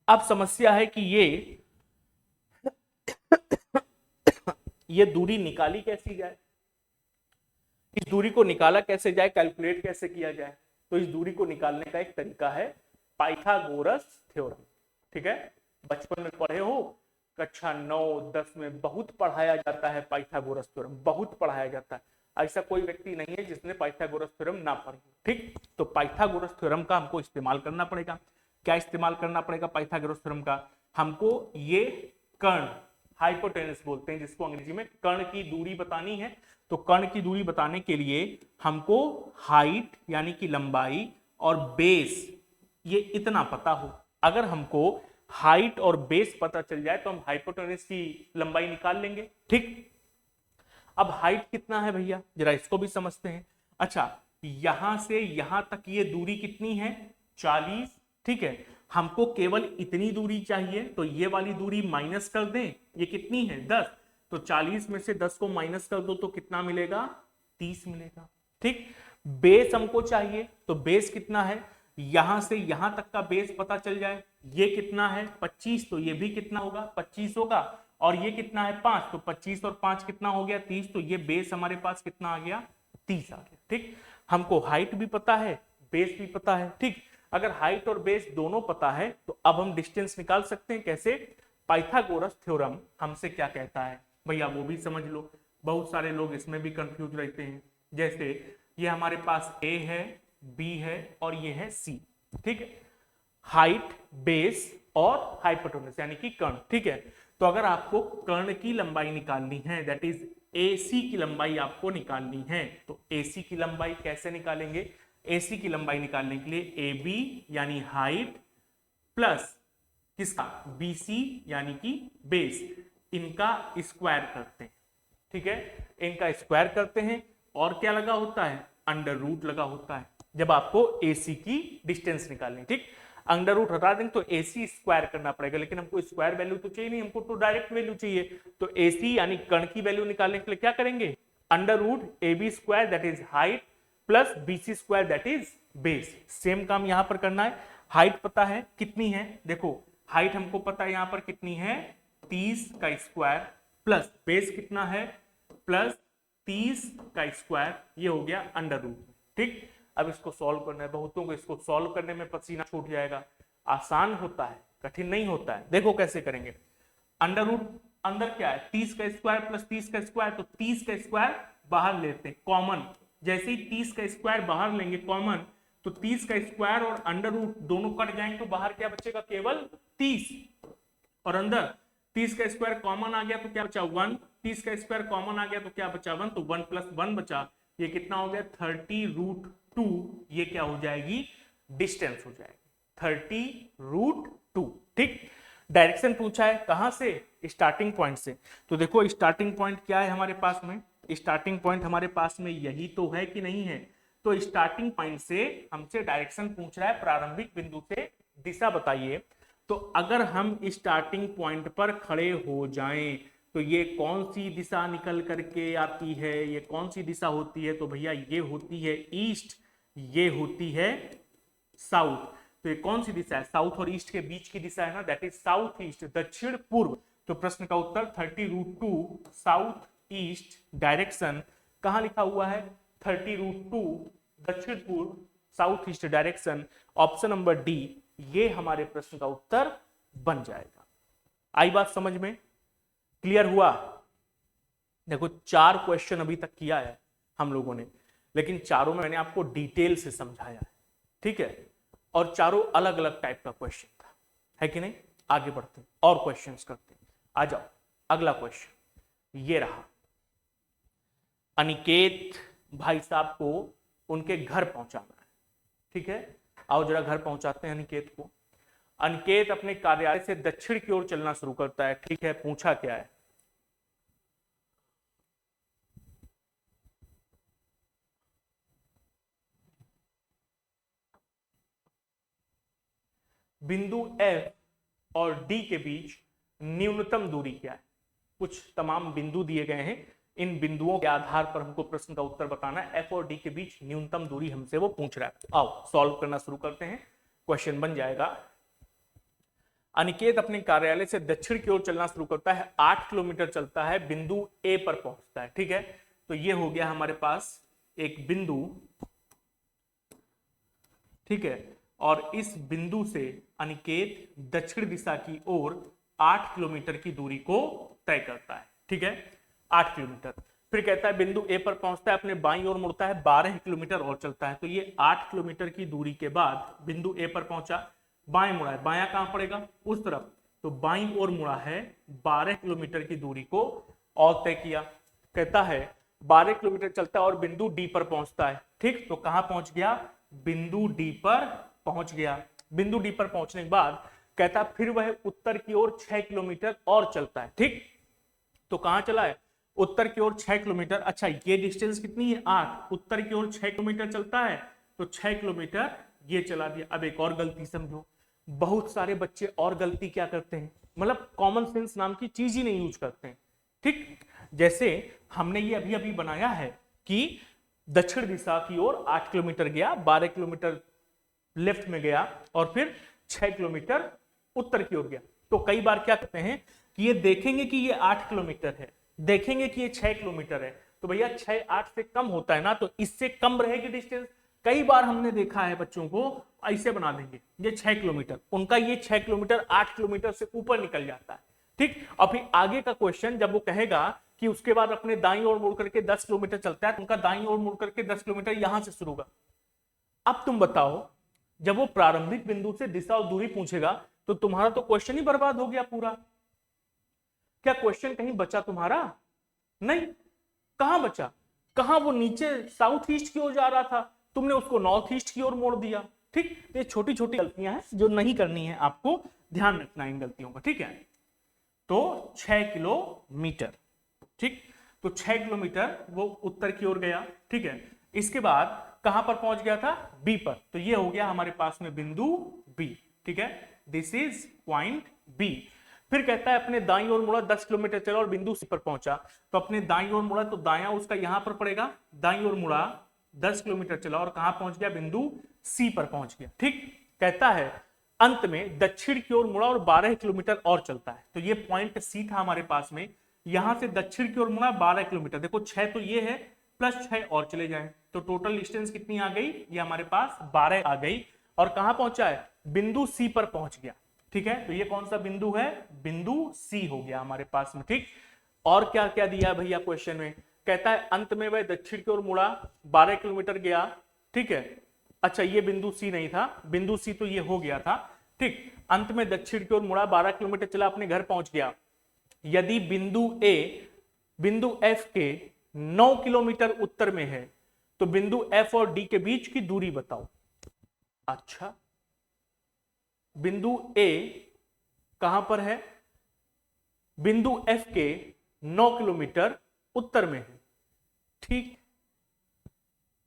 अब समस्या है कि ये दूरी निकाली कैसी जाए, इस दूरी को निकाला कैसे जाए, कैलकुलेट कैसे किया जाए। तो इस दूरी को निकालने का एक तरीका है पाइथागोरस थ्योरम। ठीक है, बचपन में पढ़े हो, कक्षा 9, 10 में बहुत पढ़ाया जाता है पाइथागोरस थ्योरम, बहुत पढ़ाया जाता है। ऐसा कोई व्यक्ति नहीं है जिसने पाइथागोरस थ्योरम ना पढ़ी। ठीक, तो पाइथागोरस थ्योरम का हमको इस्तेमाल करना पड़ेगा। क्या इस्तेमाल करना पड़ेगा पाइथागोरस थ्योरम का, हमको ये कर्ण, हाइपोटेनस बोलते हैं जिसको अंग्रेजी में, कर्ण की दूरी बतानी है। तो कर्ण की दूरी बताने के लिए हमको हाइट यानी कि लंबाई और बेस ये इतना पता हो। अगर हमको हाइट और बेस पता चल जाए तो हम हाइपोटेनस की लंबाई निकाल लेंगे। ठीक, अब हाइट कितना है भैया, जरा इसको भी समझते हैं। अच्छा, यहां से यहां तक ये दूरी कितनी है, 40। ठीक है, हमको केवल इतनी दूरी चाहिए, तो ये वाली दूरी माइनस कर दें, ये कितनी है, 10। तो 40 में से 10 को माइनस कर दो तो कितना मिलेगा, 30 मिलेगा। ठीक, बेस हमको चाहिए, तो बेस कितना है, यहां से यहां तक का बेस पता चल जाए, ये कितना है 25, तो ये भी कितना होगा, 25 होगा। और ये कितना है 5, तो 25 और 5 कितना हो गया, 30। तो ये बेस हमारे पास कितना आ गया, 30 आ गया। ठीक, हमको हाइट भी पता है, बेस भी पता है। ठीक, अगर हाइट और बेस दोनों पता है तो अब हम डिस्टेंस निकाल सकते हैं। कैसे, पाइथागोरस थ्योरम हमसे क्या कहता है भैया वो भी समझ लो। बहुत सारे लोग इसमें भी कंफ्यूज रहते हैं। जैसे ये हमारे पास ए है, बी है और ये है सी। ठीक है, हाइट, बेस और हाइपोटेनस यानी कि कर्ण। ठीक है, तो अगर आपको कर्ण की लंबाई निकालनी है, दैट इज AC की लंबाई आपको निकालनी है, तो AC की लंबाई कैसे निकालेंगे, AC की लंबाई निकालने के लिए AB यानी हाइट प्लस किसका BC यानी कि बेस, इनका स्क्वायर करते हैं। ठीक है, इनका स्क्वायर करते हैं और क्या लगा होता है, अंडर रूट लगा होता है जब आपको AC की डिस्टेंस निकालनी। ठीक, अंडर रूट हटा देंगे तो AC स्क्वायर करना पड़ेगा, लेकिन हमको स्क्वायर वैल्यू तो चाहिए नहीं, हमको तो डायरेक्ट वैल्यू चाहिए। तो AC यानी कर्ण की वैल्यू निकालने के लिए क्या करेंगे, under root AB square that is height plus BC square that is base. Same काम यहां पर करना है। हाइट पता है कितनी है, देखो हाइट हमको पता है यहां पर कितनी है 30 का स्क्वायर, प्लस बेस कितना है प्लस 30 का स्क्वायर, ये हो गया अंडर रूट। ठीक, अब इसको सॉल्व करना है। बहुतों को इसको सॉल्व करने में पसीना छूट जाएगा, आसान होता है, कठिन नहीं होता है। देखो कैसे करेंगे, अंडर रूट अंदर क्या है 30 का स्क्वायर प्लस 30 का स्क्वायर, तो 30 का स्क्वायर बाहर लेते हैं कॉमन। जैसे ही 30 का स्क्वायर बाहर लेंगे कॉमन, तो 30 का स्क्वायर और अंडर रूट दोनों कट जाएंगे, तो बाहर क्या बचेगा केवल 30, और अंदर 30 का स्क्वायर कॉमन आ गया तो क्या बचा 1, 30 का स्क्वायर कॉमन आ गया तो क्या बचा 1, तो 1 प्लस 1 बचा, ये कितना हो गया 30√2, ये क्या हो जाएगी डिस्टेंस हो जाएगी 30√2। ठीक, डायरेक्शन पूछा है कहां से, स्टार्टिंग पॉइंट से। तो देखो स्टार्टिंग पॉइंट क्या है हमारे पास में, स्टार्टिंग पॉइंट हमारे पास में यही तो है कि नहीं है। तो स्टार्टिंग पॉइंट से हमसे डायरेक्शन पूछ रहा है, प्रारंभिक बिंदु से दिशा बताइए। तो अगर हम स्टार्टिंग पॉइंट पर खड़े हो जाएं तो ये कौन सी दिशा निकल करके आती है, ये कौन सी दिशा होती है, तो भैया ये होती है ईस्ट, ये होती है साउथ। तो ये कौन सी दिशा है, साउथ और ईस्ट के बीच की दिशा है ना, दैट इज साउथ ईस्ट, दक्षिण पूर्व। तो प्रश्न का उत्तर 30√2 साउथ ईस्ट डायरेक्शन कहां लिखा हुआ है, 30√2 दक्षिण पूर्व south east direction, option number D, ये हमारे प्रश्न का उत्तर बन जाएगा। आई बात समझ में, क्लियर हुआ। देखो 4 क्वेश्चन अभी तक किया है हम लोगों ने, लेकिन चारों में मैंने आपको डिटेल से समझाया है। ठीक है, और चारों अलग अलग टाइप का क्वेश्चन था, है कि नहीं। आगे बढ़ते हैं और क्वेश्चंस करते हैं। आ जाओ अगला क्वेश्चन, ये रहा। अनिकेत भाई साहब को उनके घर पहुंचाना है। ठीक है, आओ जरा घर पहुंचाते हैं अनिकेत को। अनिकेत अपने कार्यालय से दक्षिण की ओर चलना शुरू करता है। ठीक है, पूछा क्या है, बिंदु F और D के बीच न्यूनतम दूरी क्या है। कुछ तमाम बिंदु दिए गए हैं, इन बिंदुओं के आधार पर हमको प्रश्न का उत्तर बताना है। F और D के बीच न्यूनतम दूरी हमसे वो पूछ रहा है। आओ सॉल्व करना शुरू करते हैं, क्वेश्चन बन जाएगा। अनिकेत अपने कार्यालय से दक्षिण की ओर चलना शुरू करता है, 8 किलोमीटर चलता है, बिंदु A पर पहुंचता है। ठीक है, तो ये हो गया हमारे पास एक बिंदु। ठीक है, और इस बिंदु से अनिकेत दक्षिण दिशा की ओर 8 किलोमीटर की दूरी को तय करता है। ठीक है, 8 किलोमीटर। फिर कहता है बिंदु ए पर पहुंचता है, अपने बाईं ओर मुड़ता है, 12 किलोमीटर और चलता है। तो ये 8 किलोमीटर की दूरी के बाद बिंदु ए पर पहुंचा, बाएं मुड़ा है, बायां कहां पड़ेगा उस तरफ, तो बाईं ओर मुड़ा है, 12 किलोमीटर की दूरी को और तय किया। कहता है 12 किलोमीटर चलता है और बिंदु डी पर पहुंचता है। ठीक, तो कहां पहुंच गया, बिंदु डी पर पहुंच गया। बिंदु डी पर पहुंचने के बाद कहता है फिर वह उत्तर की ओर 6 किलोमीटर और चलता है। ठीक, तो कहां चला है, उत्तर की ओर 6 किलोमीटर। अच्छा, ये डिस्टेंस कितनी है 8, उत्तर की ओर 6 किलोमीटर चलता है, तो 6 किलोमीटर ये चला दिया। अब एक और गलती समझो, बहुत सारे बच्चे और गलती क्या करते हैं, मतलब कॉमन सेंस नाम की चीज ही नहीं यूज करते हैं। ठीक, जैसे हमने ये अभी अभी बनाया है कि दक्षिण दिशा की ओर 8 किलोमीटर गया, 12 किलोमीटर लेफ्ट में गया और फिर 6 किलोमीटर उत्तर की ओर गया। तो कई बार क्या करते हैं कि ये देखेंगे कि ये 8 किलोमीटर है, देखेंगे कि ये 6 किलोमीटर है, तो भैया 6 8 से कम होता है ना, तो इससे कम रहेगी डिस्टेंस। कई बार हमने देखा है बच्चों को ऐसे बना देंगे, ये 6 किलोमीटर, उनका ये 6 किलोमीटर 8 किलोमीटर से ऊपर निकल जाता है। ठीक, और फिर आगे का क्वेश्चन जब वो कहेगा कि उसके बाद अपने दाईं ओर मुड़ करके 10 किलोमीटर चलता है, तो उनका दाईं ओर मुड़ करके 10 किलोमीटर यहां से शुरू होगा। अब तुम बताओ, जब वो प्रारंभिक बिंदु से दिशा और दूरी पूछेगा तो तुम्हारा तो क्वेश्चन ही बर्बाद हो गया पूरा। क्या क्वेश्चन कहीं बचा तुम्हारा, नहीं, कहां बचा, कहां वो नीचे साउथ ईस्ट की ओर जा रहा था, तुमने उसको नॉर्थ ईस्ट की ओर मोड़ दिया। ठीक, ये छोटी छोटी गलतियां हैं जो नहीं करनी है, आपको ध्यान रखना है इन गलतियों का। ठीक है, तो 6 किलोमीटर। ठीक, तो 6 किलोमीटर वो उत्तर की ओर गया। ठीक है, इसके बाद कहां पर पहुंच गया था? बी पर। तो ये हो गया हमारे पास में बिंदु बी। ठीक है, दिस इज पॉइंट बी। फिर कहता है अपने दाईं ओर मुड़ा, 10 किलोमीटर चला और बिंदु सी पर पहुंचा। तो अपने दाईं ओर मुड़ा तो दायां उसका यहां पर पड़ेगा, दाईं ओर मुड़ा 10 किलोमीटर चला और कहां पहुंच गया? बिंदु सी पर पहुंच गया। ठीक, कहता है अंत में दक्षिण की ओर मुड़ा और 12 किलोमीटर और चलता है। तो ये पॉइंट सी था हमारे पास में, यहां से दक्षिण की ओर मुड़ा 12 किलोमीटर। देखो 6 तो ये है, प्लस 6 और चले जाए तो टोटल डिस्टेंस कितनी आ गई? ये हमारे पास 12 आ गई। और कहां पहुंचा है? बिंदु सी पर पहुंच गया। ठीक है, तो ये कौन सा बिंदु है? बिंदु सी हो गया हमारे पास में। ठीक, और क्या क्या दिया भैया क्वेश्चन में? कहता है अंत में वह दक्षिण की ओर मुड़ा, 12 किलोमीटर गया। ठीक है, अच्छा ये बिंदु सी नहीं था, बिंदु सी तो ये हो गया था। ठीक, अंत में दक्षिण की ओर मुड़ा, 12 किलोमीटर चला, अपने घर पहुंच गया। यदि बिंदु ए बिंदु एफ के 9 किलोमीटर उत्तर में है तो बिंदु एफ और डी के बीच की दूरी बताओ। अच्छा, बिंदु ए कहां पर है? बिंदु एफ के 9 किलोमीटर उत्तर में है। ठीक,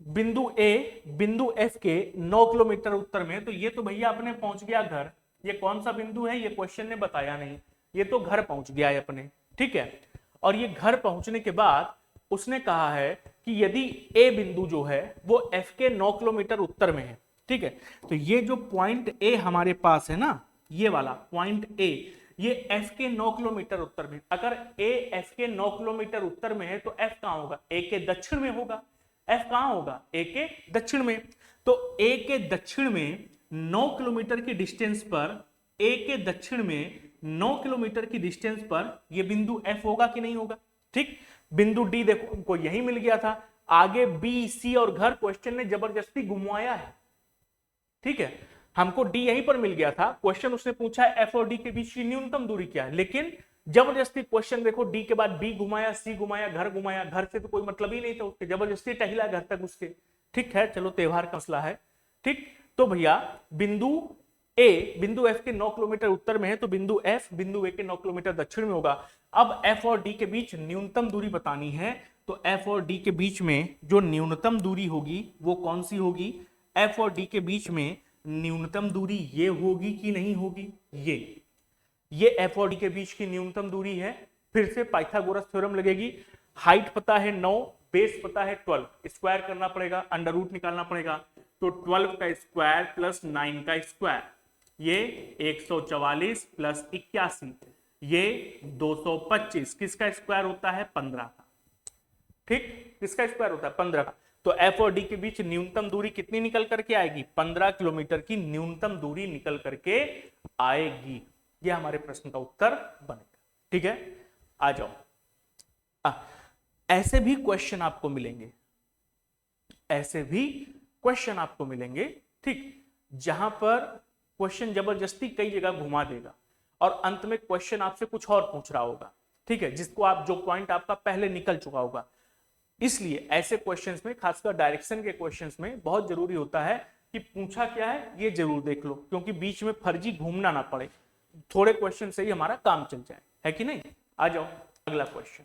बिंदु ए बिंदु एफ के 9 किलोमीटर उत्तर में, तो ये तो भैया अपने पहुंच गया घर। ये कौन सा बिंदु है? ये क्वेश्चन ने बताया नहीं, ये तो घर पहुंच गया है अपने। ठीक है, और ये घर पहुंचने के बाद उसने कहा है कि यदि ए बिंदु जो है वो एफ के 9 किलोमीटर उत्तर में है। ठीक है, तो ये जो पॉइंट ए हमारे पास है ना, ये वाला पॉइंट ए, ये एफ के 9 किलोमीटर उत्तर में। अगर ए एफ के 9 किलोमीटर उत्तर में है तो एफ कहां होगा? ए के दक्षिण में होगा। एफ कहां होगा? ए के दक्षिण में। तो ए के दक्षिण में 9 किलोमीटर की डिस्टेंस पर, ए के दक्षिण में 9 किलोमीटर की डिस्टेंस पर यह बिंदु एफ होगा कि नहीं होगा? ठीक, बिंदु डी देखो उनको यही मिल गया था, आगे बी सी और घर क्वेश्चन ने जबरदस्ती घुमाया है। ठीक है, हमको डी यहीं पर मिल गया था, क्वेश्चन उसने पूछा है एफ और डी के बीच की न्यूनतम दूरी क्या है, लेकिन जबरदस्ती क्वेश्चन देखो, डी के बाद बी घुमाया, सी घुमाया, घर घुमाया। घर से तो कोई मतलब ही नहीं था उसके, जबरदस्ती टहला घर तक उसके। ठीक है, चलो त्योहार का मसला है। ठीक, तो भैया बिंदु ए बिंदु एफ के 9 किलोमीटर उत्तर में है तो बिंदु एफ बिंदु ए के 9 किलोमीटर दक्षिण में होगा। अब एफ और डी के बीच न्यूनतम दूरी बतानी है, तो एफ और डी के बीच में जो न्यूनतम दूरी होगी वो कौन सी होगी? एफ और डी के बीच में न्यूनतम दूरी ये होगी कि नहीं होगी? ये एफ और डी के बीच की न्यूनतम दूरी है। फिर से पाइथागोरस थ्योरम लगेगी। हाइट पता है 9, बेस पता है 12, स्क्वायर करना पड़ेगा, अंडर रूट निकालना पड़ेगा। तो 12 का स्क्वायर प्लस 9 का स्क्वायर, ये 144 प्लस 81, ये 225। किसका स्क्वायर होता है? 15 का। ठीक, किसका स्क्वायर होता है? 15 का। तो एफ और डी के बीच न्यूनतम दूरी कितनी निकल करके आएगी? 15 किलोमीटर की न्यूनतम दूरी निकल करके आएगी। ये हमारे प्रश्न का उत्तर बनेगा। ठीक है, आ जाओ। ऐसे भी क्वेश्चन आपको मिलेंगे, ऐसे भी क्वेश्चन आपको मिलेंगे। ठीक, जहां पर क्वेश्चन जबरदस्ती कई जगह घुमा देगा और अंत में क्वेश्चन आपसे कुछ और पूछ रहा होगा। ठीक है, जिसको आप जो पॉइंट आपका पहले निकल चुका होगा। इसलिए ऐसे क्वेश्चंस में, खासकर डायरेक्शन के क्वेश्चंस में बहुत जरूरी होता है कि पूछा क्या है ये जरूर देख लो, क्योंकि बीच में फर्जी घूमना ना पड़े, थोड़े क्वेश्चन से ही हमारा काम चल जाए, है कि नहीं? आ जाओ अगला क्वेश्चन।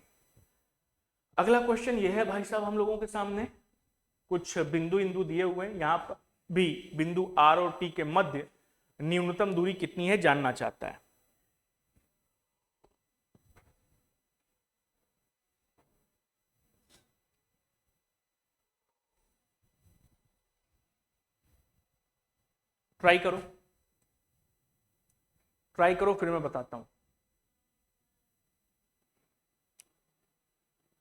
अगला क्वेश्चन ये है भाई साहब, हम लोगों के सामने कुछ बिंदु इंदु दिए हुए हैं, यहां पर भी बिंदु आर और टी के मध्य न्यूनतम दूरी कितनी है जानना चाहता है। ट्राई करो, ट्राई करो, फिर मैं बताता हूं।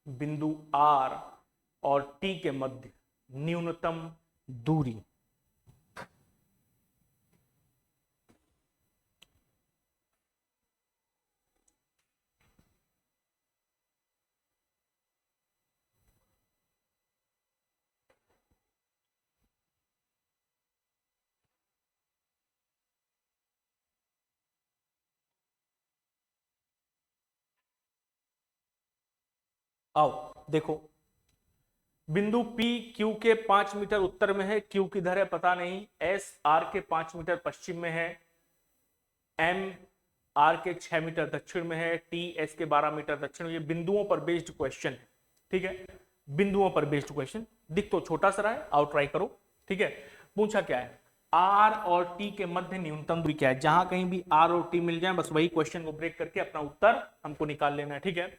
बिंदु आर और टी के मध्य न्यूनतम दूरी। आओ देखो, बिंदु P Q के 5 मीटर उत्तर में है, Q किधर है पता नहीं, S R के 5 मीटर पश्चिम में है, M R के 6 मीटर दक्षिण में है, T S के 12 मीटर दक्षिण में। ये बिंदुओं पर बेस्ड क्वेश्चन है, ठीक है, बिंदुओं पर बेस्ड क्वेश्चन। दिख तो छोटा सा रहा है, आओ ट्राई करो, ठीक है। पूछा क्या है, R और T के मध्य न्यूनतम दूरी क्या है। जहां कहीं भी R और T मिल जाए बस वही क्वेश्चन को ब्रेक करके अपना उत्तर हमको निकाल लेना है, ठीक है।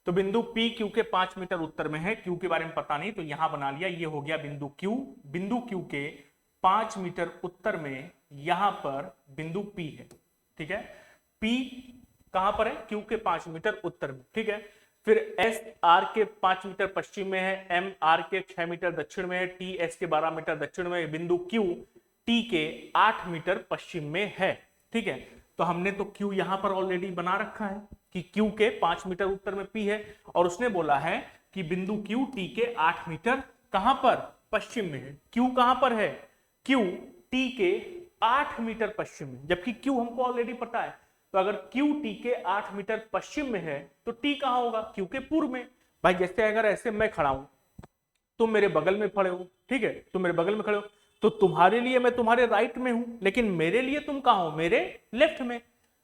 तो बिंदु P Q के 5 मीटर उत्तर में है, Q के बारे में पता नहीं तो यहां बना लिया, ये हो गया बिंदु Q। बिंदु Q के 5 मीटर उत्तर में यहां पर बिंदु P है, ठीक है। P कहां पर है, Q के 5 मीटर उत्तर में, ठीक है। फिर S R के 5 मीटर पश्चिम में है, M R के 6 मीटर दक्षिण में है, T S के 12 मीटर दक्षिण में है, बिंदु Q T के 8 मीटर पश्चिम में है, ठीक है। तो हमने तो Q यहां पर ऑलरेडी बना रखा है कि Q के 5 मीटर उत्तर में P है, और उसने बोला है कि बिंदु Q T के 8 मीटर कहां पर, पश्चिम में है। Q कहां पर है, Q T के 8 मीटर पश्चिम में, जबकि Q हमको ऑलरेडी पता है। तो अगर Q T के 8 मीटर पश्चिम में है तो T कहां होगा, Q के पूर्व में। भाई जैसे अगर ऐसे मैं खड़ा हूं, तुम मेरे बगल में खड़े हो, ठीक है, तुम मेरे बगल में खड़े हो, तो तुम्हारे लिए मैं तुम्हारे राइट में हूं, लेकिन मेरे लिए तुम कहां हो, मेरे लेफ्ट में।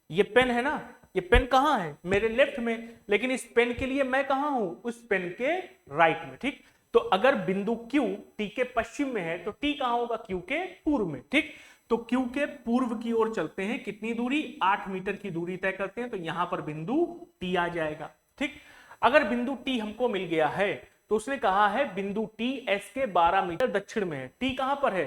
ये पेन है ना, ये पेन कहां है, मेरे लेफ्ट में, लेकिन इस पेन के लिए मैं कहां हूं, उस पेन के राइट में, ठीक। तो अगर बिंदु Q T के पश्चिम में है तो T कहां होगा, Q के पूर्व में, ठीक। तो Q के पूर्व की ओर चलते हैं, कितनी दूरी, 8 मीटर की दूरी तय करते हैं, तो यहां पर बिंदु T आ जाएगा, ठीक। अगर बिंदु T हमको मिल गया है तो उसने कहा है बिंदु T S के 12 मीटर दक्षिण में है। T कहां पर है,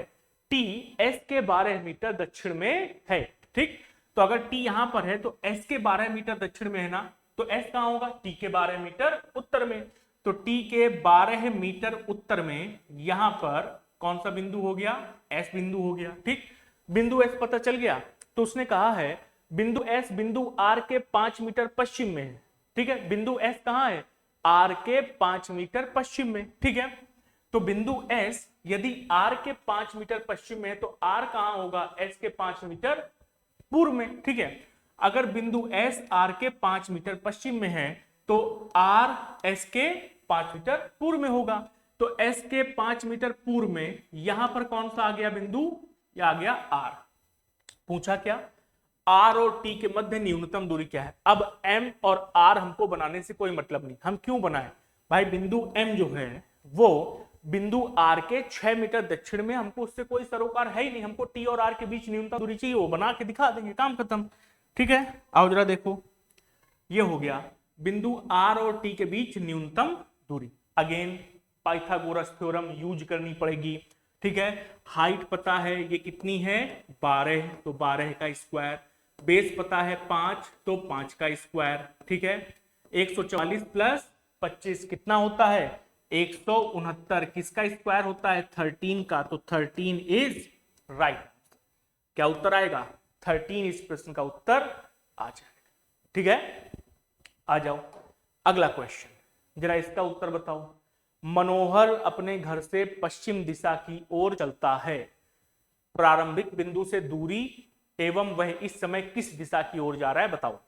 T S के 12 मीटर दक्षिण में है, ठीक। तो अगर T यहां पर है तो S के 12 मीटर दक्षिण में है ना, तो S कहां होगा, T के 12 मीटर उत्तर में। तो T के 12 मीटर उत्तर में यहां पर कौन सा बिंदु हो गया, S बिंदु हो गया, ठीक। बिंदु S पता चल गया, तो उसने कहा है बिंदु S बिंदु R के 5 मीटर पश्चिम में है, ठीक है। बिंदु S कहां है, R के 5 मीटर पश्चिम में, ठीक है। तो बिंदु S यदि R के 5 मीटर पश्चिम में है तो R कहां होगा, S के 5 मीटर पूर्व में, ठीक है। अगर बिंदु S R के 5 मीटर पश्चिम में है तो R S के 5 मीटर पूर्व में होगा। तो S के 5 मीटर पूर्व में यहां पर कौन सा आ गया बिंदु, यह आ गया R। पूछा क्या, R और T के मध्य न्यूनतम दूरी क्या है। अब M और R हमको बनाने से कोई मतलब नहीं, हम क्यों बनाए भाई, बिंदु M जो है वो बिंदु R के 6 मीटर दक्षिण में, हमको उससे कोई सरोकार है ही नहीं, हमको T और R के बीच न्यूनतम दूरी चाहिए, वो बना के दिखा देंगे, काम खत्म, ठीक है। आओ जरा देखो, ये हो गया बिंदु R और T के बीच न्यूनतम दूरी। अगेन पाइथागोरस थ्योरम यूज करनी पड़ेगी, ठीक है। हाइट पता है ये कितनी है, 12, तो 12 का स्क्वायर, बेस पता है 5, तो 5 का स्क्वायर, ठीक है। 144 प्लस 25 कितना होता है, 169, किसका स्क्वायर होता है, 13 का, तो 13 इज राइट। क्या उत्तर आएगा, 13 इस प्रश्न का उत्तर आ जाएगा, ठीक है। आ जाओ अगला क्वेश्चन, जरा इसका उत्तर बताओ। मनोहर अपने घर से पश्चिम दिशा की ओर चलता है, प्रारंभिक बिंदु से दूरी एवं वह इस समय किस दिशा की ओर जा रहा है, बताओ।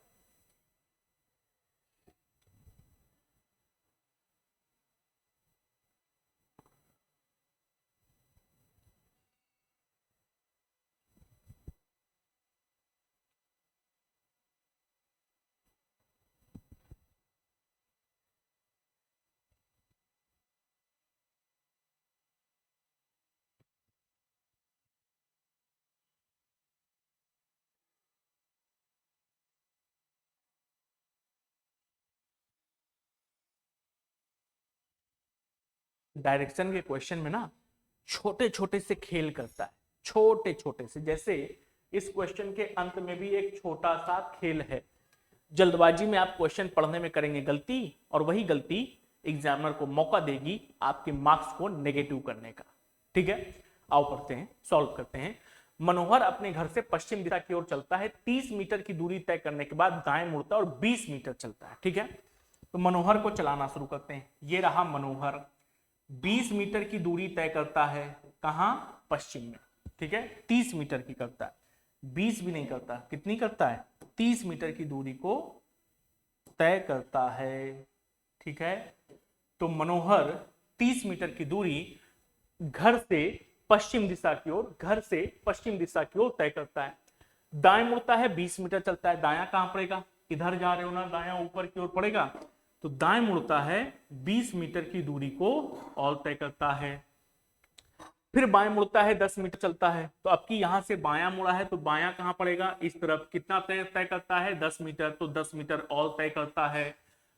डायरेक्शन के क्वेश्चन में ना छोटे छोटे से खेल करता है, छोटे छोटे से, जैसे इस क्वेश्चन के अंत में भी एक छोटा सा खेल है। जल्दबाजी में आप क्वेश्चन पढ़ने में करेंगे गलती, और वही गलती एग्जामिनर को मौका देगी आपके मार्क्स को नेगेटिव करने का, ठीक है। आओ पढ़ते हैं, सॉल्व करते हैं। मनोहर अपने घर से पश्चिम दिशा की ओर चलता है, 30 मीटर की दूरी तय करने के बाद दाएं मुड़ता है और 20 मीटर चलता है, ठीक है। तो मनोहर को चलाना शुरू करते हैं। ये रहा मनोहर, 20 मीटर की दूरी तय करता है, कहां, पश्चिम में, ठीक है। 30 मीटर की करता है, 20 भी नहीं करता, कितनी करता है, 30 मीटर की दूरी को तय करता है, ठीक है। तो मनोहर 30 मीटर की दूरी घर से पश्चिम दिशा की ओर, घर से पश्चिम दिशा की ओर तय करता है। दाएं मुड़ता है 20 मीटर चलता है। दायां कहां पड़ेगा, इधर जा रहे हो ना, दायां ऊपर की ओर पड़ेगा, तो दाएं मुड़ता है 20 मीटर की दूरी को और तय करता है। फिर बाएं मुड़ता है 10 मीटर चलता है। तो अब की यहां से बायां मुड़ा है तो बायां कहां पड़ेगा, इस तरफ। कितना तय करता है, 10 मीटर, तो 10 मीटर और तय करता है।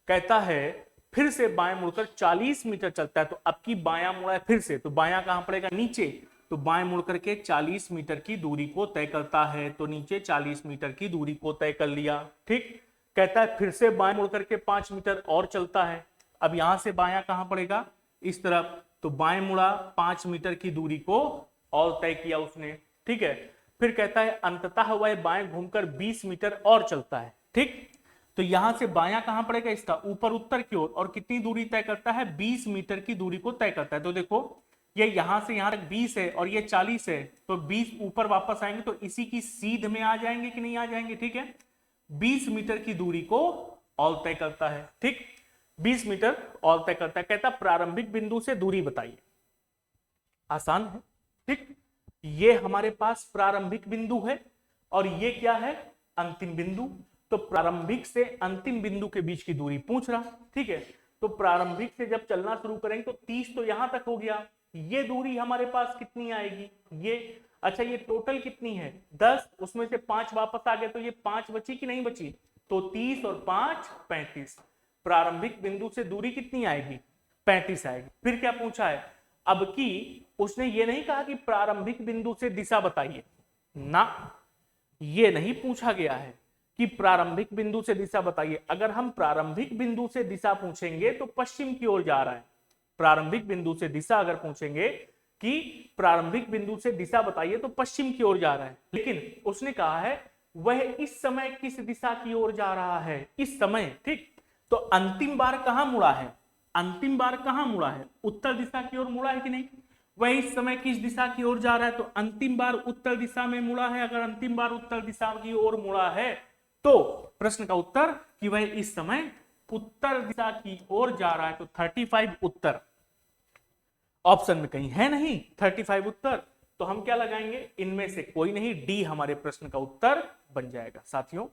कहता है फिर से बाएं मुड़कर 40 मीटर चलता है। तो अब की बायां मुड़ा है फिर से, तो बायां कहां पड़ेगा, नीचे। तो बाएं मुड़ करके 40 मीटर की दूरी को तय करता है। तो नीचे 40 मीटर की दूरी को तय कर लिया। ठीक। कहता है फिर से बाएं मुड़ करके 5 मीटर और चलता है। अब यहां से बायां कहां पड़ेगा, इस तरफ। तो बाएं मुड़ा 5 मीटर की दूरी को और तय किया उसने। ठीक है। फिर कहता है अंततः वह बाएं घूमकर 20 मीटर और चलता है। ठीक। तो यहां से बायां कहां पड़ेगा, इसका ऊपर उत्तर की ओर। और कितनी दूरी तय करता है, 20 मीटर की दूरी को तय करता है। तो देखो ये यहां से यहां तक 20 है और ये 40 है, तो 20 ऊपर वापस आएंगे तो इसी की सीध में आ जाएंगे कि नहीं आ जाएंगे। ठीक है। 20 मीटर की दूरी को और तय करता है। ठीक। 20 मीटर और तय करता है। कहता प्रारंभिक बिंदु से दूरी बताइए। आसान है। ठीक। ये हमारे पास प्रारंभिक बिंदु है और ये क्या है, अंतिम बिंदु। तो प्रारंभिक से अंतिम बिंदु के बीच की दूरी पूछ रहा। ठीक है। तो प्रारंभिक से जब चलना शुरू करेंगे तो 30 तो यहां तक हो गया। ये दूरी हमारे पास कितनी आएगी, ये। अच्छा ये टोटल कितनी है, 10, उसमें से 5 वापस आ गए तो ये 5 बची कि नहीं बची। तो 30 और 5 35। प्रारंभिक बिंदु से दूरी कितनी आएगी, 35 आएगी। फिर क्या पूछा है, अब की उसने ये नहीं कहा कि प्रारंभिक बिंदु से दिशा बताइए ना, ये नहीं पूछा गया है कि प्रारंभिक बिंदु से दिशा बताइए। अगर हम प्रारंभिक बिंदु से दिशा पूछेंगे तो पश्चिम की ओर जा रहा है। प्रारंभिक बिंदु से दिशा अगर पूछेंगे कि प्रारंभिक बिंदु से दिशा बताइए तो पश्चिम की ओर जा रहा है। लेकिन उसने कहा है वह इस समय किस दिशा की ओर जा रहा है, इस समय। ठीक। तो अंतिम बार कहां मुड़ा है, अंतिम बार कहां मुड़ा है, उत्तर दिशा की ओर मुड़ा है कि नहीं। वह इस समय किस दिशा की ओर जा रहा है, तो अंतिम बार उत्तर दिशा में मुड़ा है। अगर अंतिम बार उत्तर दिशा की ओर मुड़ा है तो प्रश्न का उत्तर कि वह इस समय उत्तर दिशा की ओर जा रहा है। तो 35 उत्तर ऑप्शन में कहीं है नहीं 35 उत्तर। तो हम क्या लगाएंगे, इनमें से कोई नहीं, डी हमारे प्रश्न का उत्तर बन जाएगा। साथियों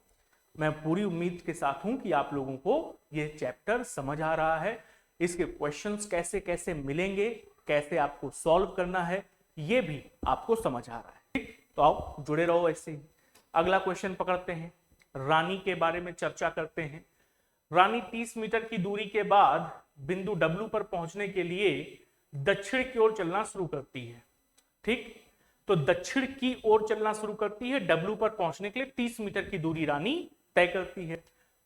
मैं पूरी उम्मीद के साथ हूं कि आप लोगों को यह चैप्टर समझ आ रहा है। इसके क्वेश्चंस कैसे कैसे मिलेंगे, कैसे आपको सॉल्व करना है, ये भी आपको समझ आ रहा है। ठीक। तो आओ जुड़े रहो ऐसे ही। अगला क्वेश्चन पकड़ते हैं, रानी के बारे में चर्चा करते हैं। रानी 30 मीटर की दूरी के बाद बिंदु W पर पहुंचने के लिए दक्षिण की ओर चलना शुरू करती है। ठीक। तो दक्षिण की ओर चलना शुरू करती है, W पर पहुंचने के लिए 30 मीटर की दूरी रानी तय करती है।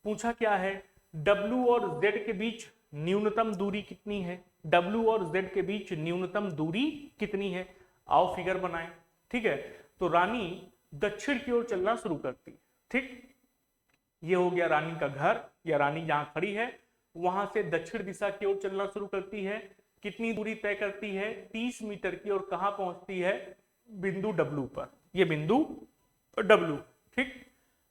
पूछा क्या है, W और Z के बीच न्यूनतम दूरी कितनी है, W और Z के बीच न्यूनतम दूरी कितनी है। आओ फिगर बनाएं। ठीक है। तो रानी दक्षिण की ओर चलना शुरू करती है। ठीक। ये हो गया रानी का घर, या रानी जहां खड़ी है वहां से दक्षिण दिशा की ओर चलना शुरू करती है। कितनी दूरी तय करती है, 30 मीटर की। और कहां पहुंचती है, बिंदु W पर। ये बिंदु W। ठीक।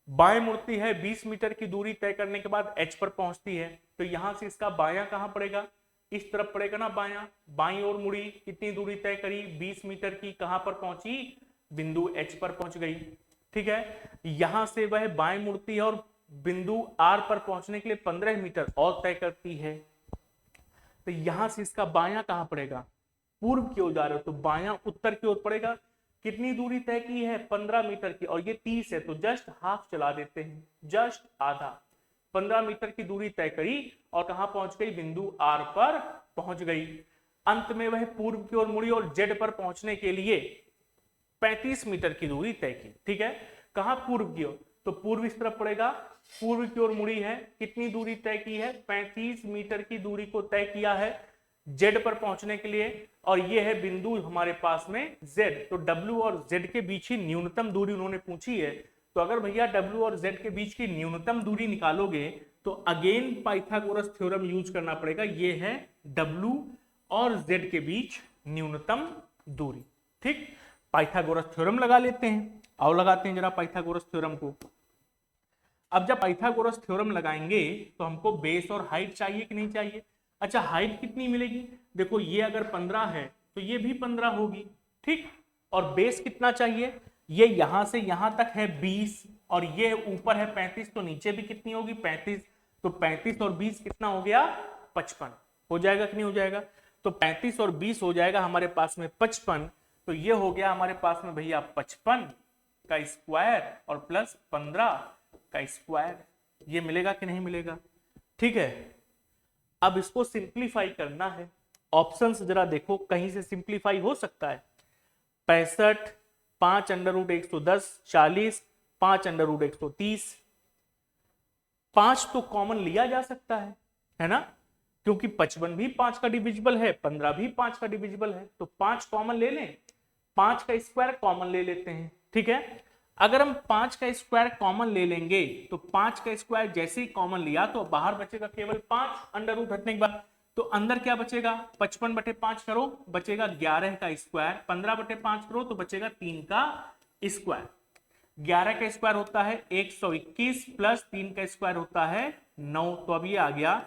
बाएं मुड़ती है, 20 मीटर की दूरी तय करने के बाद H पर पहुंचती है। तो यहां से इसका बायां कहां पड़ेगा, इस तरफ पड़ेगा ना बायां। बाईं ओर मुड़ी, कितनी दूरी तय करी, 20 मीटर की। कहां पर पहुंची, बिंदु H पर पहुंच गई। ठीक है। यहां से वह बाएं मुड़ती है और बिंदु R पर पहुंचने के लिए 15 मीटर और तय करती है। तो यहां से इसका बायां कहां पड़ेगा, पूर्व की ओर जा रहे हो तो बायां उत्तर की ओर पड़ेगा। कितनी दूरी तय की है, 15 मीटर की, और ये 30 है तो जस्ट हाफ चला देते हैं, जस्ट आधा। 15 मीटर की दूरी तय करी और कहां पहुंच गई, बिंदु R पर पहुंच गई। अंत में वह पूर्व की ओर मुड़ी और Z पर पहुंचने के लिए 35 मीटर की दूरी तय की। ठीक है। कहां, पूर्व की ओर। तो पूर्व इस तरफ पड़ेगा, पूर्व की ओर मुड़ी है, कितनी दूरी तय की है, 35 मीटर की दूरी को तय किया है Z पर पहुंचने के लिए। और ये है बिंदु हमारे पास में Z। तो W और Z के बीच ही न्यूनतम दूरी उन्होंने पूछी है। तो अगर भैया W और Z के बीच की न्यूनतम दूरी निकालोगे तो अगेन पाइथागोरस थ्योरम यूज करना पड़ेगा। ये है W और Z के बीच न्यूनतम दूरी। ठीक। पाइथागोरस थ्योरम लगा लेते हैं। आओ लगाते हैं जरा पाइथागोरस थ्योरम को। अब जब पाइथागोरस थ्योरम लगाएंगे तो हमको बेस और हाइट चाहिए कि नहीं चाहिए। अच्छा हाइट कितनी मिलेगी, देखो ये अगर 15 है तो ये भी 15 होगी, ठीक। और बेस कितना चाहिए, ये यहां से यहां तक है 20 और ये ऊपर है 35, तो नीचे भी कितनी होगी 35, तो 35 और 20 कितना हो गया 55, हो जाएगा कि नहीं हो जाएगा। तो 35 और 20 हो जाएगा हमारे पास में 55, तो ये हो गया हमारे पास में भैया 55 का स्क्वायर और प्लस 15 का स्क्वायर, ये मिलेगा कि नहीं मिलेगा, ठीक है। अब इसको सिंप्लीफाई करना है, ऑप्शंस जरा देखो कहीं से सिंप्लीफाई हो सकता है। 65, 5 अंडर रूट 110, 40, 5 अंडर रूट 130, 5 तो कॉमन लिया जा सकता है ना, क्योंकि 55 भी 5 का डिविजिबल है, 15 भी 5 का डिविजिबल है, तो 5 कॉमन ले लें, 5 का स्क्वायर कॉमन ले लेते हैं, ठीक है। अगर हम 5 का स्क्वायर कॉमन ले लेंगे तो 5 का स्क्वायर जैसे ही कॉमन लिया तो बाहर बचेगा केवल 5 अंडर रूट हटने के बाद, तो अंदर क्या बचेगा 55/5 करो बचेगा 11 का स्क्वायर, 15/5 करो तो बचेगा 3 का स्क्वायर। 11 का स्क्वायर होता है 121 प्लस 3 का स्क्वायर होता है 9, तो अब ये आ गया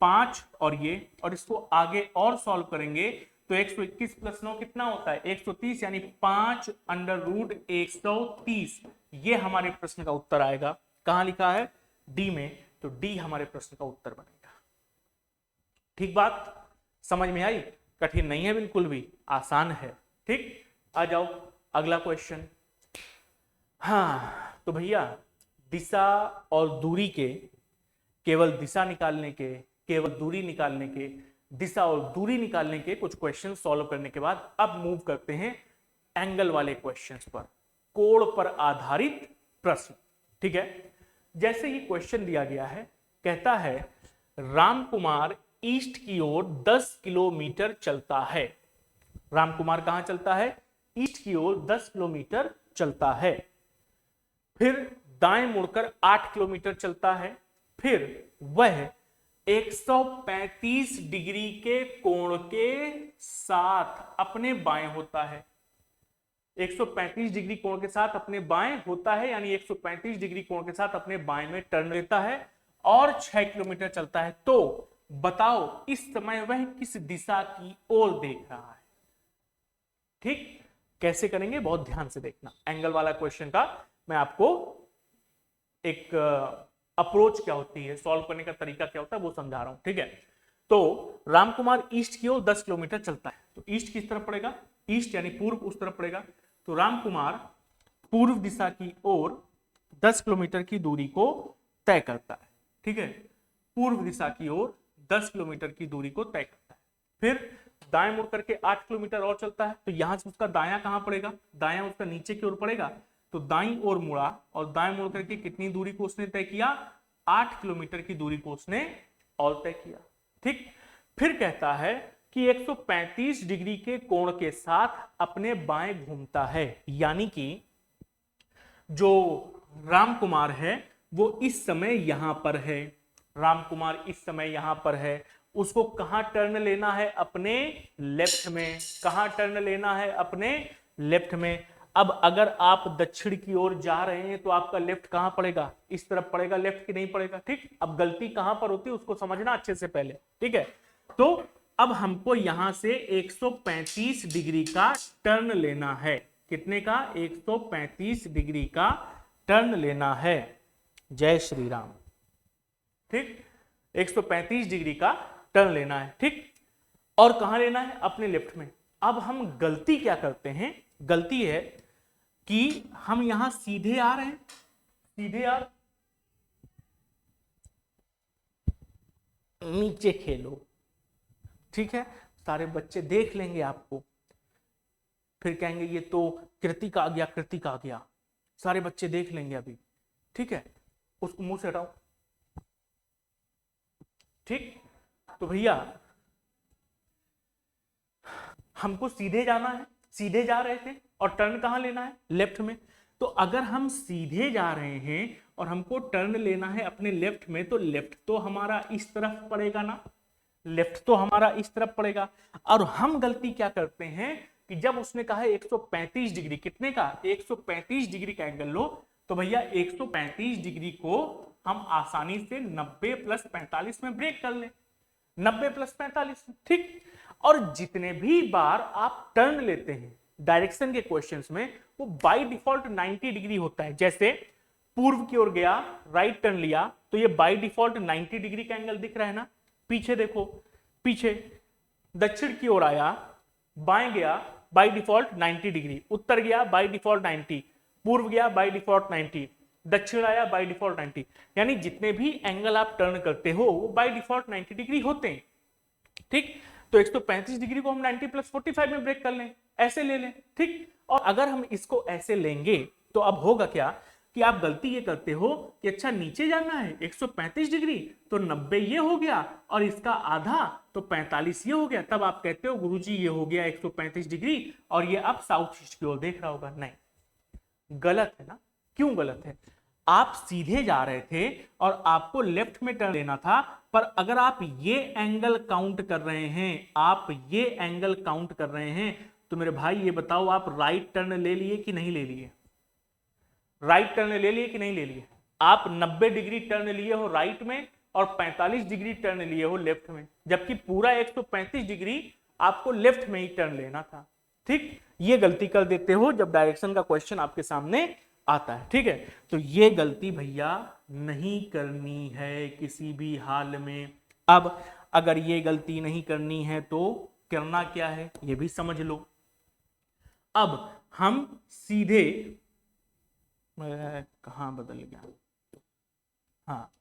5 और ये, और इसको आगे और सॉल्व करेंगे तो 121 प्लस 9 कितना होता है 130, यानी 5 अंडर रूट 130, ये हमारे प्रश्न का उत्तर आएगा। कहां लिखा है डी में, तो डी हमारे प्रश्न का उत्तर बनेगा। ठीक बात समझ में आई, कठिन नहीं है बिल्कुल भी, आसान है, ठीक। आ जाओ अगला क्वेश्चन। हाँ तो भैया दिशा और दूरी के, केवल दिशा निकालने के, केवल दूरी निकालने के, दिशा और दूरी निकालने के कुछ क्वेश्चन सॉल्व करने के बाद अब मूव करते हैं एंगल वाले क्वेश्चंस पर, कोण पर आधारित प्रश्न, ठीक है। जैसे ही क्वेश्चन दिया गया है, कहता है रामकुमार ईस्ट की ओर 10 किलोमीटर चलता है। रामकुमार कहां चलता है, ईस्ट की ओर 10 किलोमीटर चलता है, फिर दाएं मुड़कर 8 किलोमीटर चलता है, फिर वह 135 डिग्री के कोण के साथ अपने बाएं होता है। 135 डिग्री कोण के साथ अपने बाएं होता है, यानी 135 डिग्री कोण के साथ अपने बाएं में टर्न लेता है और 6 किलोमीटर चलता है। तो बताओ इस समय वह किस दिशा की ओर देख रहा है। ठीक, कैसे करेंगे बहुत ध्यान से देखना। एंगल वाला क्वेश्चन का मैं आपको एक अप्रोच क्या होती है, सॉल्व करने का तरीका क्या होता है वो समझा रहा हूं, ठीक है। तो रामकुमार ईस्ट की ओर 10 किलोमीटर चलता है, तो ईस्ट किस तरफ पड़ेगा, ईस्ट यानी पूर्व उस तरफ पड़ेगा। तो रामकुमार पूर्व दिशा की ओर 10 किलोमीटर की दूरी को तय करता है, ठीक है। पूर्व दिशा की ओर 10 किलोमीटर की दूरी को तय करता है, फिर दाएं मुड़ करके 8 किलोमीटर और चलता है। तो यहां से उसका दायां कहां पड़ेगा, दायां उसका नीचे की ओर पड़ेगा। तो दाईं ओर मुड़ा और दाएं मुड़ करके कितनी दूरी को उसने तय किया, 8 किलोमीटर की दूरी को उसने और तय किया, ठीक। फिर कहता है कि 135 डिग्री के कोण के साथ अपने बाएं घूमता है, यानी कि जो रामकुमार है वो इस समय यहां पर है, रामकुमार इस समय यहां पर है, उसको कहां टर्न लेना है, अपने लेफ्ट में। कहां टर्न लेना है, अपने लेफ्ट में। अब अगर आप दक्षिण की ओर जा रहे हैं तो आपका लेफ्ट कहां पड़ेगा, इस तरफ पड़ेगा, लेफ्ट की नहीं पड़ेगा, ठीक। अब गलती कहां पर होती है उसको समझना अच्छे से पहले, ठीक है। तो अब हमको यहां से 135 डिग्री का टर्न लेना है, कितने का, 135 डिग्री का टर्न लेना है। जय श्री राम, ठीक। 135 डिग्री का टर्न लेना है, ठीक। और कहां लेना है, अपने लेफ्ट में। अब हम गलती क्या करते हैं, गलती है कि हम यहां सीधे आ रहे हैं, सीधे आ, नीचे खेलो, ठीक है। सारे बच्चे देख लेंगे आपको, फिर कहेंगे ये तो कृतिक आ गया, कृतिक आ गया, सारे बच्चे देख लेंगे अभी, ठीक है। उसको मुंह से हटाओ, ठीक। तो भैया हमको सीधे जाना है, सीधे जा रहे थे और टर्न कहां लेना है, लेफ्ट में। तो अगर हम सीधे जा रहे हैं और हमको टर्न लेना है अपने लेफ्ट में, तो लेफ्ट तो हमारा इस तरफ पड़ेगा ना, लेफ्ट तो हमारा इस तरफ पड़ेगा। और हम गलती क्या करते हैं कि जब उसने कहा 135 डिग्री, कितने का, 135 डिग्री का एंगल लो, तो भैया 135 डिग्री को हम आसानी से 90 + 45 में ब्रेक कर लें। 90 प्लस 45, ठीक। और जितने भी बार आप टर्न लेते हैं डायरेक्शन के क्वेश्चंस में, वो बाय डिफॉल्ट 90 डिग्री होता है। जैसे पूर्व की ओर गया, राइट टर्न लिया, तो ये बाय डिफॉल्ट 90 डिग्री का एंगल दिख रहा है ना। पीछे देखो, पीछे दक्षिण की ओर आया, बाएं गया बाय डिफॉल्ट 90 डिग्री, उत्तर गया बाय डिफॉल्ट 90, पूर्व गया बाय डिफॉल्ट 90, दक्षिण आया बाय डिफॉल्ट 90। यानी जितने भी एंगल आप टर्न करते हो वो बाय डिफॉल्ट 90 डिग्री होते हैं, ठीक। तो 135 डिग्री को हम 90 प्लस 45 में ब्रेक कर लें, ऐसे ले लें, ठीक। और अगर हम इसको ऐसे लेंगे तो अब होगा क्या कि आप गलती ये करते हो कि अच्छा नीचे जाना है 135 डिग्री, तो 90 ये हो गया और इसका आधा तो 45 ये हो गया। तब आप कहते हो गुरुजी ये हो गया 135 डिग्री और ये अब साउथ ईस्ट की ओर देख रहा होगा। नहीं, गलत है ना। क्यों गलत है? आप सीधे जा रहे थे और आपको लेफ्ट में टर्न लेना था, पर अगर आप ये एंगल काउंट कर रहे हैं, आप ये एंगल काउंट कर रहे हैं, तो मेरे भाई ये बताओ आप राइट टर्न ले लिए कि नहीं ले लिए? राइट टर्न ले लिए कि नहीं ले लिए? आप 90 डिग्री टर्न लिए हो राइट में और 45 डिग्री टर्न लिए हो लेफ्ट में, जबकि पूरा 135 डिग्री आपको लेफ्ट में ही टर्न लेना था, ठीक। ये गलती कर देते हो जब डायरेक्शन का क्वेश्चन आपके सामने आता है, ठीक है। तो ये गलती भैया नहीं करनी है किसी भी हाल में। अब अगर ये गलती नहीं करनी है तो करना क्या है ये भी समझ लो। अब हम सीधे, कहां बदल गया, हाँ,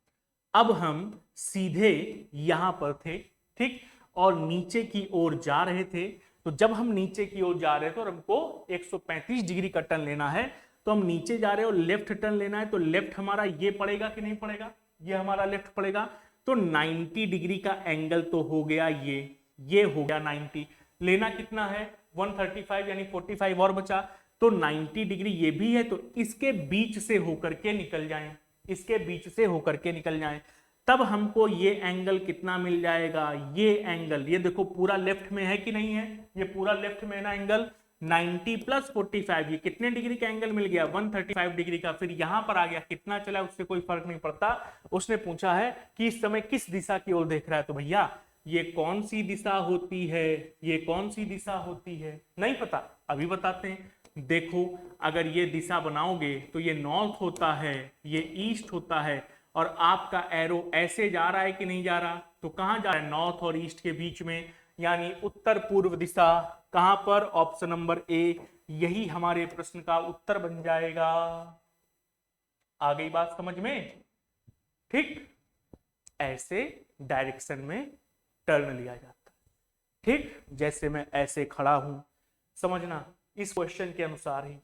अब हम सीधे यहां पर थे, ठीक, और नीचे की ओर जा रहे थे। तो जब हम नीचे की ओर जा रहे थे और हमको 135 डिग्री का टर्न लेना है, तो हम नीचे जा रहे हैं और लेफ्ट टर्न लेना है, तो लेफ्ट हमारा ये पड़ेगा कि नहीं पड़ेगा? ये हमारा लेफ्ट पड़ेगा। तो 90 डिग्री का एंगल तो हो गया ये हो गया 90। लेना कितना है? 135, यानी 45 और बचा। तो 90 डिग्री ये भी है, तो इसके बीच से होकर के निकल जाएं, इसके बीच से होकर के निकल जाएं, तब हमको ये एंगल कितना मिल जाएगा? ये एंगल, ये देखो पूरा लेफ्ट में है कि नहीं है? ये पूरा लेफ्ट में है ना एंगल। 90 प्लस 45, ये कितने डिग्री का एंगल मिल गया? 135 डिग्री का। फिर यहां पर आ गया, कितना चला उससे कोई फर्क नहीं पड़ता। उसने पूछा है कि इस समय किस दिशा की ओर देख रहा है, तो भैया ये कौन सी दिशा होती है? ये कौन सी दिशा होती है? नहीं पता? अभी बताते हैं। देखो, अगर ये दिशा बनाओगे तो ये नॉर्थ होता है, ये ईस्ट होता है, और आपका एरो ऐसे जा रहा है कि नहीं जा रहा? तो कहां जा रहा है? नॉर्थ और ईस्ट के बीच में, यानी उत्तर पूर्व दिशा। कहां पर? ऑप्शन नंबर ए, यही हमारे प्रश्न का उत्तर बन जाएगा। आ गई बात समझ में? ठीक, ऐसे डायरेक्शन में टर्न लिया जाता है, ठीक। जैसे मैं ऐसे खड़ा हूं, समझना, इस क्वेश्चन के अनुसार ही,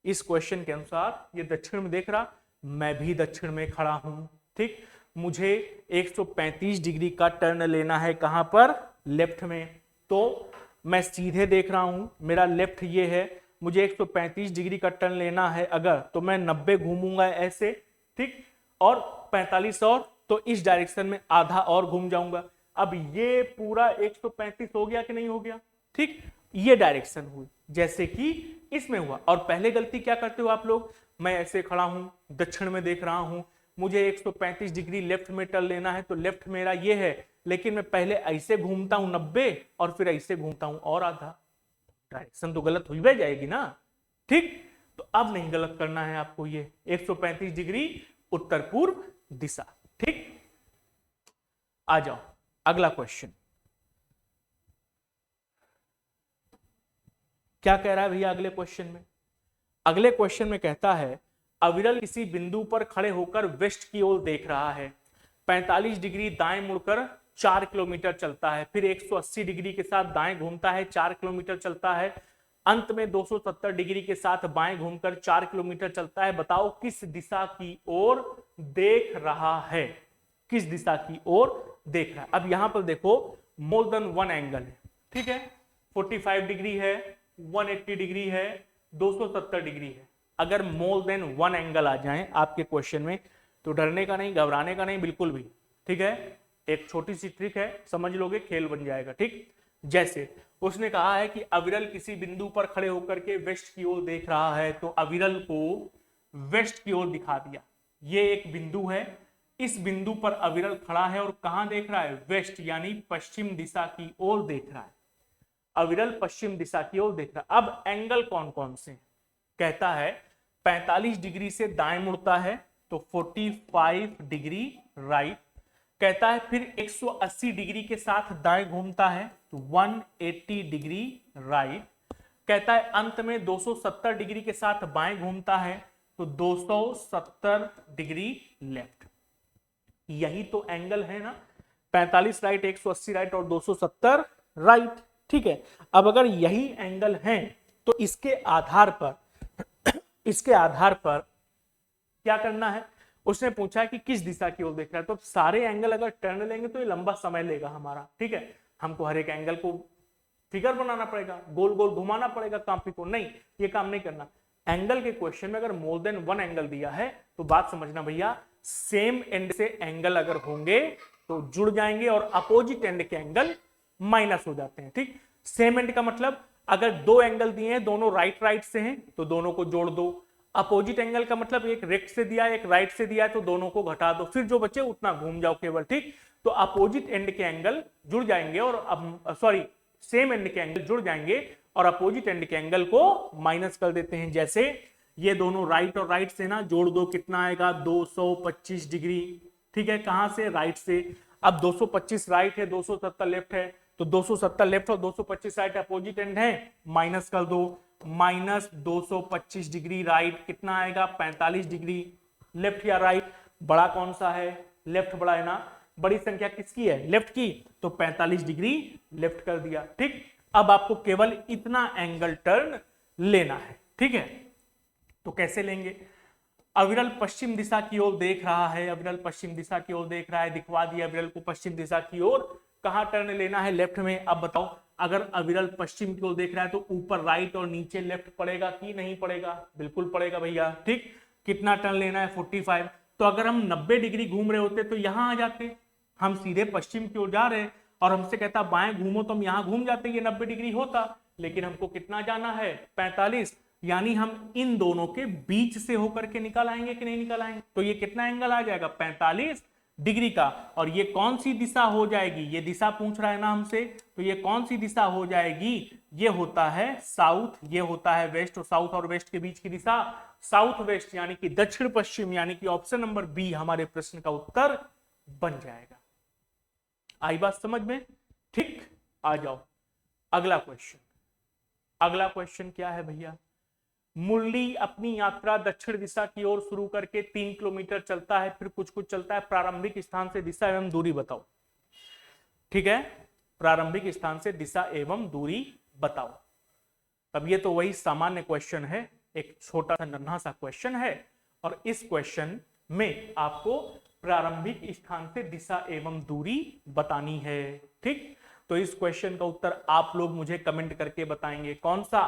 इस क्वेश्चन के अनुसार ये दक्षिण में देख रहा, मैं भी दक्षिण में खड़ा हूं, ठीक। मुझे 135 डिग्री का टर्न लेना है, कहां पर? लेफ्ट में। तो मैं सीधे देख रहा हूं, मेरा लेफ्ट ये है, मुझे 135 डिग्री का टर्न लेना है अगर, तो मैं 90 घूमूंगा ऐसे, ठीक, और 45 और, तो इस डायरेक्शन में आधा और घूम जाऊंगा। अब ये पूरा 135 हो गया कि नहीं हो गया? ठीक, ये डायरेक्शन हुई जैसे कि इसमें हुआ। और पहले गलती क्या करते हो आप लोग? मैं ऐसे खड़ा हूं, दक्षिण में देख रहा हूं, मुझे 135 डिग्री लेफ्ट में टर्न लेना है, तो लेफ्ट मेरा ये है, लेकिन मैं पहले ऐसे घूमता हूं 90 और फिर ऐसे घूमता हूं और आधा, डायरेक्शन तो गलत हुई भी जाएगी ना, ठीक। तो अब नहीं गलत करना है आपको, ये 135 डिग्री उत्तर पूर्व दिशा, ठीक। आ जाओ अगला क्वेश्चन, क्या कह रहा है भैया अगले क्वेश्चन में? अगले क्वेश्चन में कहता है अविरल किसी बिंदु पर खड़े होकर वेस्ट की ओर देख रहा है, 45 डिग्री दाएं मुड़कर 4 किलोमीटर चलता है, फिर 180 डिग्री के साथ दाएं घूमता है, 4 किलोमीटर चलता है, अंत में 270 डिग्री के साथ बाएं घूमकर 4 किलोमीटर चलता है। बताओ किस दिशा की ओर देख रहा है? किस दिशा की ओर देख रहा है? अब यहां पर देखो मोर देन वन एंगल है, ठीक है, 45 डिग्री है, 180 डिग्री है, 270 डिग्री है। अगर मोर देन वन एंगल आ जाए आपके क्वेश्चन में तो डरने का नहीं, घबराने का नहीं बिल्कुल भी, ठीक है। एक छोटी सी ट्रिक है, समझ लोगे खेल बन जाएगा, ठीक। जैसे उसने कहा है कि अविरल किसी बिंदु पर खड़े होकर के वेस्ट की ओर देख रहा है, तो अविरल को वेस्ट की ओर दिखा दिया, ये एक बिंदु है, इस बिंदु पर अविरल खड़ा है और कहां देख रहा है, वेस्ट यानी पश्चिम दिशा की ओर देख रहा है। अविरल पश्चिम दिशा की ओर देख रहा है। अब एंगल कौन कौन से, कहता है 45 डिग्री से दाएं मुड़ता है तो 45 डिग्री राइट, कहता है फिर 180 डिग्री के साथ दाएं घूमता है तो 180 डिग्री राइट, कहता है अंत में 270 डिग्री के साथ बाएं घूमता है तो 270 डिग्री लेफ्ट। यही तो एंगल है ना, 45 राइट, 180 राइट और 270 राइट। ठीक है, अब अगर यही एंगल है तो इसके आधार पर क्या करना है, उसने पूछा है कि किस दिशा की ओर देख रहा है। तो सारे एंगल अगर टर्न लेंगे तो ये लंबा समय लेगा हमारा। ठीक है, हमको हर एक एंगल को फिगर बनाना पड़ेगा, गोल गोल घुमाना पड़ेगा कॉपी को, नहीं ये काम नहीं करना। एंगल के क्वेश्चन में अगर मोर देन वन एंगल दिया है तो बात समझना भैया, सेम एंड से एंगल अगर होंगे तो जुड़ जाएंगे और अपोजिट एंड के एंगल माइनस हो जाते हैं। ठीक, सेम एंड का मतलब अगर दो एंगल दिए हैं दोनों राइट से हैं तो दोनों को जोड़ दो। अपोजिट एंगल का मतलब एक लेफ्ट से दिया है एक राइट से दिया है तो दोनों को घटा दो, फिर जो बचे उतना घूम जाओ केवल। ठीक, तो अपोजिट एंड के एंगल जुड़ जाएंगे और सेम एंड के एंगल जुड़ जाएंगे और अपोजिट एंड के एंगल को माइनस कर देते हैं। जैसे ये दोनों राइट और राइट से ना जोड़ दो, कितना आएगा 225 डिग्री। ठीक है, कहां से, राइट से। अब 225 राइट है 270 लेफ्ट है तो 270 लेफ्ट और 225 राइट अपोजिट एंड है, माइनस कर दो, माइनस 225 डिग्री राइट कितना आएगा 45 डिग्री लेफ्ट या राइट। बड़ा कौन सा है, लेफ्ट बड़ा है ना, बड़ी संख्या किसकी है, लेफ्ट की, तो 45 डिग्री लेफ्ट कर दिया। ठीक, अब आपको केवल इतना एंगल टर्न लेना है। ठीक है, तो कैसे लेंगे, अविरल पश्चिम दिशा की ओर देख रहा है, अविरल पश्चिम दिशा की ओर देख रहा है, दिखवा दिया अविरल को पश्चिम दिशा की ओर, कहां टर्न लेना है, लेफ्ट में। अब बताओ अगर अविरल पश्चिम की ओर देख रहा है तो ऊपर राइट और नीचे लेफ्ट पड़ेगा कि नहीं पड़ेगा, बिल्कुल पड़ेगा भैया। ठीक, कितना टर्न लेना है 45। तो अगर हम 90 डिग्री घूम रहे होते तो यहां आ जाते, हम सीधे पश्चिम की ओर जा रहे और हमसे कहता बाएं घूमो तो हम यहां घूम जाते, ये 90 डिग्री होता, लेकिन हमको कितना जाना है 45, यानी हम इन दोनों के बीच से होकर के निकल आएंगे कि नहीं निकल आएंगे। तो ये कितना एंगल आ जाएगा 45 डिग्री का। और ये कौन सी दिशा हो जाएगी, ये दिशा पूछ रहा है ना हमसे, तो ये कौन सी दिशा हो जाएगी, ये होता है साउथ, ये होता है वेस्ट। और साउथ और वेस्ट के बीच की दिशा साउथ वेस्ट यानी कि दक्षिण पश्चिम, यानी कि ऑप्शन नंबर बी हमारे प्रश्न का उत्तर बन जाएगा। आई बात समझ में। ठीक, आ जाओ अगला क्वेश्चन। अगला क्वेश्चन क्या है भैया, मुरली अपनी यात्रा दक्षिण दिशा की ओर शुरू करके 3 किलोमीटर चलता है, फिर कुछ कुछ चलता है, प्रारंभिक स्थान से दिशा एवं दूरी बताओ। ठीक है, प्रारंभिक स्थान से दिशा एवं दूरी बताओ। अब ये तो वही सामान्य क्वेश्चन है, एक छोटा सा नन्हा सा क्वेश्चन है और इस क्वेश्चन में आपको प्रारंभिक स्थान से दिशा एवं दूरी बतानी है। ठीक, तो इस क्वेश्चन का उत्तर आप लोग मुझे कमेंट करके बताएंगे। कौन सा,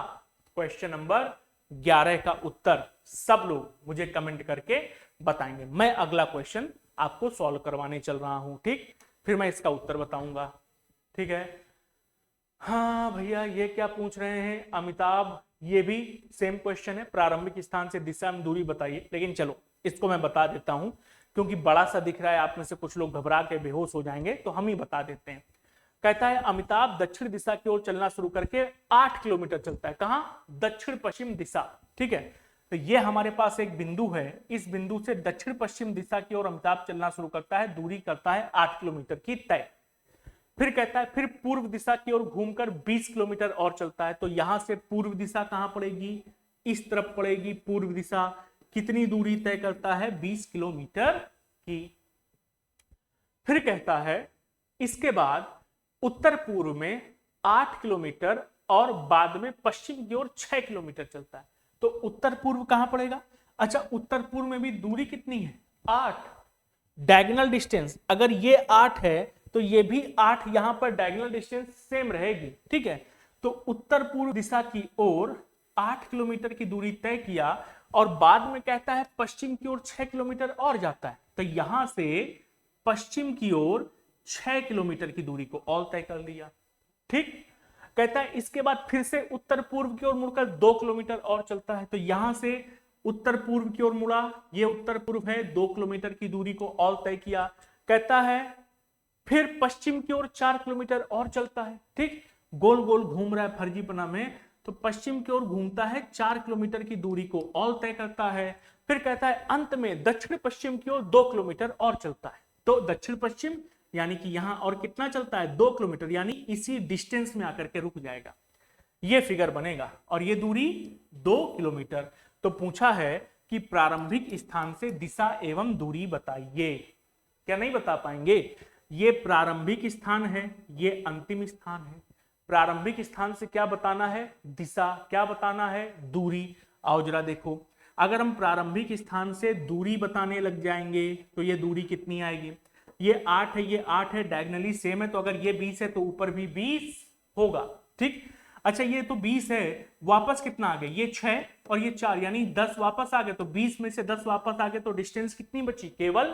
क्वेश्चन नंबर 11 का उत्तर सब लोग मुझे कमेंट करके बताएंगे। मैं अगला क्वेश्चन आपको सॉल्व करवाने चल रहा हूं। ठीक, फिर मैं इसका उत्तर बताऊंगा। ठीक है, हाँ भैया ये क्या पूछ रहे हैं अमिताभ, ये भी सेम क्वेश्चन है, प्रारंभिक स्थान से दिशा में दूरी बताइए। लेकिन चलो इसको मैं बता देता हूं क्योंकि बड़ा सा दिख रहा है, आप में से कुछ लोग घबरा के बेहोश हो जाएंगे, तो हम ही बता देते हैं। कहता है अमिताभ दक्षिण दिशा की ओर चलना शुरू करके 8 किलोमीटर चलता है, कहां, दक्षिण पश्चिम दिशा। ठीक है, तो ये हमारे पास एक बिंदु है, इस बिंदु से दक्षिण पश्चिम दिशा की ओर अमिताभ चलना शुरू करता है, दूरी करता है 8 किलोमीटर की तय। फिर कहता है फिर पूर्व दिशा की ओर घूमकर 20 किलोमीटर और चलता है, तो यहां से पूर्व दिशा कहां पड़ेगी, इस तरफ पड़ेगी पूर्व दिशा। कितनी दूरी तय करता है, 20 किलोमीटर की। फिर कहता है इसके बाद उत्तर पूर्व में 8 किलोमीटर और बाद में पश्चिम की ओर 6 किलोमीटर चलता है, तो उत्तर पूर्व कहां पड़ेगा। अच्छा, उत्तर पूर्व में भी दूरी कितनी है, 8, डायगोनल डिस्टेंस अगर ये 8 है तो ये भी 8, यहां पर डायगोनल डिस्टेंस सेम रहेगी। ठीक है, तो उत्तर पूर्व दिशा की ओर 8 किलोमीटर की दूरी तय किया और बाद में कहता है पश्चिम की ओर 6 किलोमीटर और जाता है, तो यहां से पश्चिम की ओर 6 किलोमीटर की दूरी को और तय कर लिया। ठीक, कहता है इसके बाद फिर से उत्तर पूर्व की ओर मुड़कर 2 किलोमीटर और चलता है, तो यहां से उत्तर पूर्व की ओर मुड़ा, ये उत्तर पूर्व है, 2 किलोमीटर की दूरी को और तय किया। कहता है फिर पश्चिम की ओर 4 किलोमीटर और चलता है, ठीक, गोल गोल घूम रहा है फर्जीपना में, तो पश्चिम की ओर घूमता है, 4 किलोमीटर की दूरी को और तय करता है। फिर कहता है अंत में दक्षिण पश्चिम की ओर 2 किलोमीटर और चलता है। तो दक्षिण पश्चिम यानी कि यहां और कितना चलता है, 2 किलोमीटर, यानी इसी डिस्टेंस में आकर के रुक जाएगा, ये फिगर बनेगा, और ये दूरी 2 किलोमीटर। तो पूछा है कि प्रारंभिक स्थान से दिशा एवं दूरी बताइए। क्या नहीं बता पाएंगे? ये प्रारंभिक स्थान है, ये अंतिम स्थान है। प्रारंभिक स्थान से क्या बताना है, दिशा, क्या बताना है, दूरी। आओ जरा देखो, अगर हम प्रारंभिक स्थान से दूरी बताने लग जाएंगे तो ये दूरी कितनी आएगी, ये 8 है, ये 8 है, डायगोनली सेम है, तो अगर ये 20 है तो ऊपर भी 20 होगा, ठीक। अच्छा ये तो 20 है, वापस कितना आ गया, ये 6 और ये 4, यानी 10 वापस आ गए, तो 20 में से 10 वापस आ गए, तो डिस्टेंस कितनी बची, केवल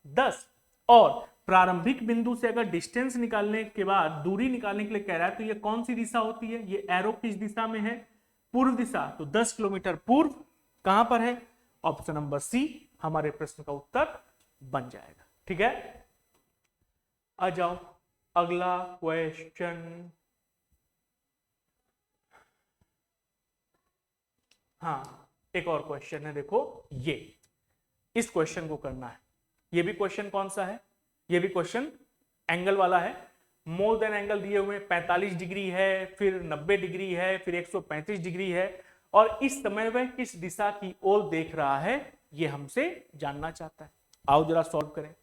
10। और प्रारंभिक बिंदु से अगर डिस्टेंस निकालने के बाद दूरी निकालने के लिए कह रहा है, तो ये कौन सी दिशा होती है, ये एरो किस दिशा में है, पूर्व दिशा, तो 10 किलोमीटर पूर्व कहां पर है, ऑप्शन नंबर सी हमारे प्रश्न का उत्तर बन जाएगा, ठीक है। आ जाओ अगला क्वेश्चन। हाँ, एक और क्वेश्चन है, देखो ये, इस क्वेश्चन को करना है। ये भी क्वेश्चन कौन सा है, ये भी क्वेश्चन एंगल वाला है। मोर देन एंगल दिए हुए 45 डिग्री है, फिर 90 डिग्री है, फिर 135 डिग्री है, और इस समय वह किस दिशा की ओर देख रहा है, ये हमसे जानना चाहता है। आओ जरा सॉल्व करें।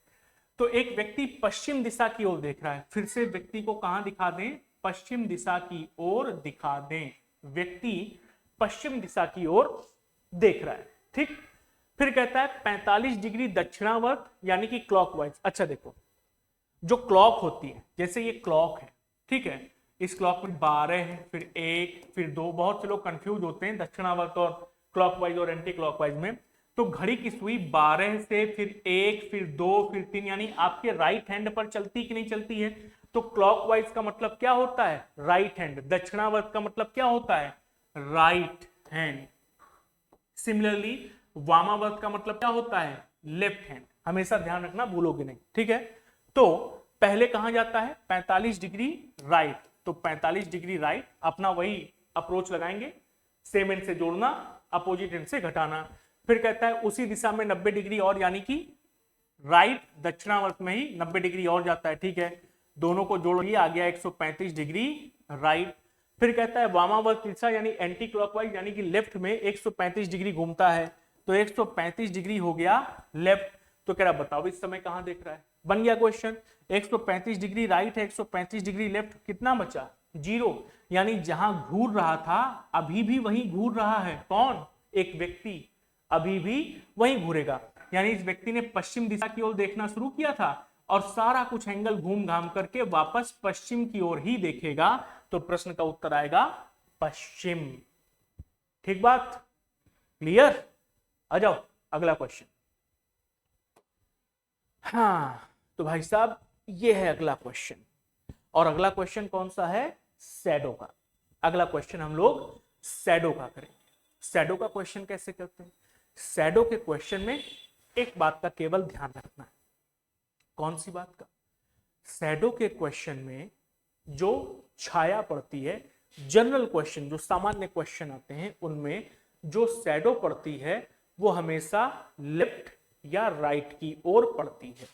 तो एक व्यक्ति पश्चिम दिशा की ओर देख रहा है, फिर से व्यक्ति को कहां दिखा दें, पश्चिम दिशा की ओर दिखा दें। व्यक्ति पश्चिम दिशा की ओर देख रहा है, ठीक। फिर कहता है 45 डिग्री दक्षिणावर्त यानी कि क्लॉकवाइज। अच्छा देखो, जो क्लॉक होती है, जैसे ये क्लॉक है, ठीक है, इस क्लॉक में 12 है, फिर 1, फिर 2, बहुत से लोग कंफ्यूज होते हैं दक्षिणावर्त और क्लॉकवाइज और एंटी क्लॉकवाइज में। तो घड़ी की सुई 12 से फिर 1, फिर 2, फिर 3, यानी आपके राइट हैंड पर चलती कि नहीं चलती है। तो क्लॉकवाइज का मतलब क्या होता है, राइट हैंड। दक्षिणावर्त का मतलब क्या होता है, राइट हैंड। सिमिलरली वामावर्त का मतलब क्या होता है, लेफ्ट हैंड। हमेशा ध्यान रखना, भूलोगे नहीं, ठीक है। तो पहले कहां जाता है, 45 डिग्री राइट, तो 45 डिग्री राइट, अपना वही अप्रोच लगाएंगे, सेम एंड से जोड़ना, अपोजिट एंड से घटाना। फिर कहता है उसी दिशा में 90 डिग्री और, यानी कि राइट दक्षिणावर्त में ही 90 डिग्री और जाता है, ठीक है। दोनों को जोड़िए, आ गया 135 डिग्री राइट। फिर कहता है वामावर्त दिशा यानी एंटी क्लॉकवाइज, यानी कि लेफ्ट में 135 डिग्री घूमता है, तो 135 डिग्री हो गया लेफ्ट। तो कह रहा बताओ इस समय कहां देख रहा है, बन गया क्वेश्चन। 135 डिग्री राइट है, 135 डिग्री लेफ्ट, कितना बचा, 0, यानी जहां घूर रहा था अभी भी वहीं घूर रहा है। कौन, एक व्यक्ति अभी भी वहीं घूरेगा, यानी इस व्यक्ति ने पश्चिम दिशा की ओर देखना शुरू किया था और सारा कुछ एंगल घूम घाम करके वापस पश्चिम की ओर ही देखेगा। तो प्रश्न का उत्तर आएगा पश्चिम। ठीक बात, क्लियर। आ जाओ अगला क्वेश्चन। हाँ तो भाई साहब ये है अगला क्वेश्चन, और अगला क्वेश्चन कौन सा है, शैडो का। अगला क्वेश्चन हम लोग शैडो का करेंगे। शैडो का क्वेश्चन कैसे करते हैं, शैडो के क्वेश्चन में एक बात का केवल ध्यान रखना है। कौन सी बात का, शैडो के क्वेश्चन में जो छाया पड़ती है, जनरल क्वेश्चन जो सामान्य क्वेश्चन आते हैं उनमें जो शैडो पड़ती है वो हमेशा लेफ्ट या राइट की ओर पड़ती है।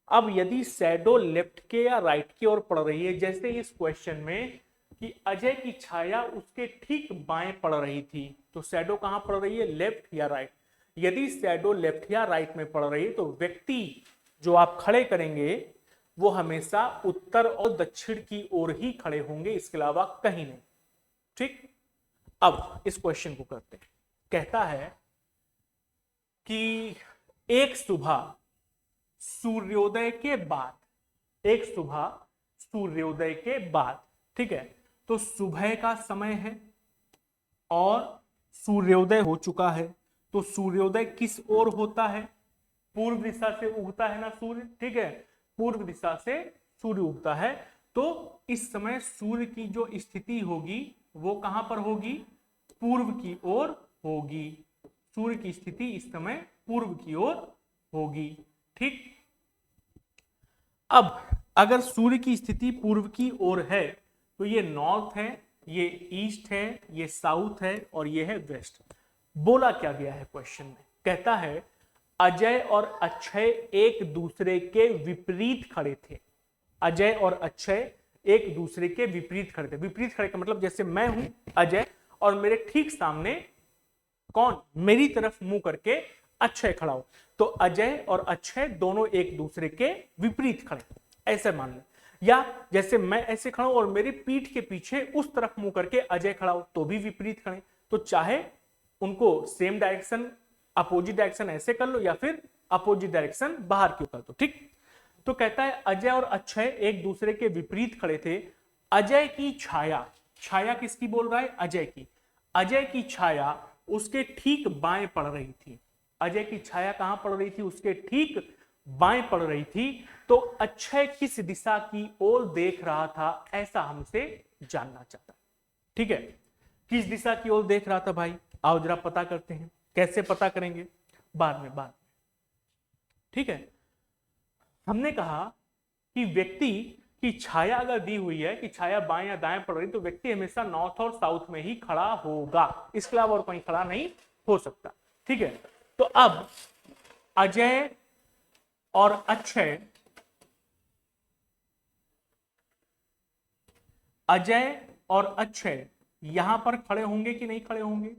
अब यदि शैडो लेफ्ट के या राइट की ओर पड़ रही है, जैसे इस क्वेश्चन में कि अजय की छाया उसके ठीक बाएं पड़ रही थी, तो शैडो कहां पड़ रही है, लेफ्ट या राइट। यदि शैडो लेफ्ट या राइट में पड़ रही है तो व्यक्ति जो आप खड़े करेंगे वो हमेशा उत्तर और दक्षिण की ओर ही खड़े होंगे, इसके अलावा कहीं नहीं। ठीक, अब इस क्वेश्चन को करते हैं। कहता है कि एक सुबह सूर्योदय के बाद, एक सुबह सूर्योदय के बाद, ठीक है, तो सुबह का समय है और सूर्योदय हो चुका है। तो सूर्योदय किस ओर होता है, पूर्व दिशा से उगता है ना सूर्य, ठीक है, पूर्व दिशा से सूर्य उगता है। तो इस समय सूर्य की जो स्थिति होगी वो कहां पर होगी, पूर्व की ओर होगी। सूर्य की स्थिति इस समय पूर्व की ओर होगी। ठीक, अब अगर सूर्य की स्थिति पूर्व की ओर है तो ये नॉर्थ है, ये ईस्ट है, ये साउथ है और ये है वेस्ट। बोला क्या गया है क्वेश्चन में, कहता है अजय और अक्षय एक दूसरे के विपरीत खड़े थे। अजय और अक्षय एक दूसरे के विपरीत खड़े थे। विपरीत खड़े का मतलब जैसे मैं हूं अजय और मेरे ठीक सामने कौन, मेरी तरफ मुंह करके अक्षय खड़ा हो, तो अजय और अक्षय दोनों एक दूसरे के विपरीत खड़े, ऐसे मान लो। या जैसे मैं ऐसे खड़ा हूं और मेरी पीठ के पीछे उस तरफ मुंह करके अजय खड़ा हो, तो भी विपरीत खड़े। तो चाहे उनको सेम डायरेक्शन, अपोजिट डायरेक्शन ऐसे कर लो या फिर अपोजिट डायरेक्शन बाहर क्यों कर दो। ठीक, तो कहता है अजय और अक्षय एक दूसरे के विपरीत खड़े थे। अजय की छाया, छाया किसकी बोल रहा है, अजय की। अजय की छाया उसके ठीक बाएं पड़ रही थी। अजय की छाया कहां पड़ रही थी, उसके ठीक बाएं पड़ रही थी। तो अक्षय किस दिशा की ओर देख रहा था, ऐसा हमसे जानना चाहता। ठीक है, किस दिशा की ओर देख रहा था भाई, आओ जरा पता करते हैं। कैसे पता करेंगे, बाद में। ठीक है, हमने कहा कि व्यक्ति की छाया अगर दी हुई है कि छाया बाएं या दाएं पड़ रही, तो व्यक्ति हमेशा नॉर्थ और साउथ में ही खड़ा होगा, इसके अलावा और कहीं खड़ा नहीं हो सकता। ठीक है, तो अब अजय और अक्षय, अजय और अक्षय यहां पर खड़े होंगे कि नहीं खड़े होंगे,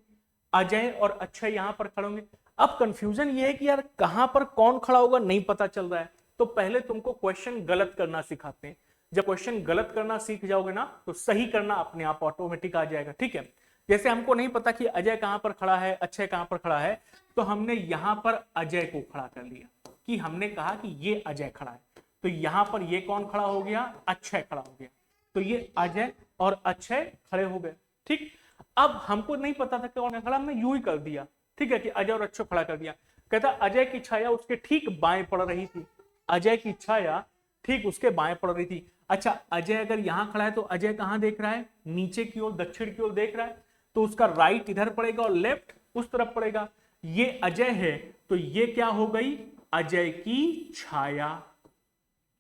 अजय और अक्षय यहां पर खड़े होंगे। अब कंफ्यूजन ये है कि यार कहां पर कौन खड़ा होगा नहीं पता चल रहा है। तो पहले तुमको क्वेश्चन गलत करना सिखाते हैं। जब क्वेश्चन गलत करना सीख जाओगे ना तो सही करना अपने आप ऑटोमेटिक आ जाएगा। ठीक है, जैसे हमको नहीं पता कि अजय कहां पर खड़ा है, अक्षय कहां पर खड़ा है, तो हमने यहां पर अजय को खड़ा कर लिया कि हमने कहा कि ये अजय खड़ा है, तो यहां पर ये कौन खड़ा हो गया, अक्षय खड़ा हो गया। तो ये अजय और अक्षय खड़े हो गए। ठीक, अब हमको नहीं पता था कौन खड़ा, हमने यूं ही कर दिया। ठीक है, कि अजय और अक्षय खड़ा कर दिया। कहता अजय की छाया उसके ठीक बाएं पड़ रही थी। अजय की छाया ठीक उसके बाएं पड़ रही थी। अच्छा, अजय अगर यहां खड़ा है तो अजय कहां देख रहा है, नीचे की ओर, दक्षिण की ओर देख रहा है, तो उसका राइट इधर पड़ेगा और लेफ्ट उस तरफ पड़ेगा। ये अजय है तो ये क्या हो गई, अजय की छाया।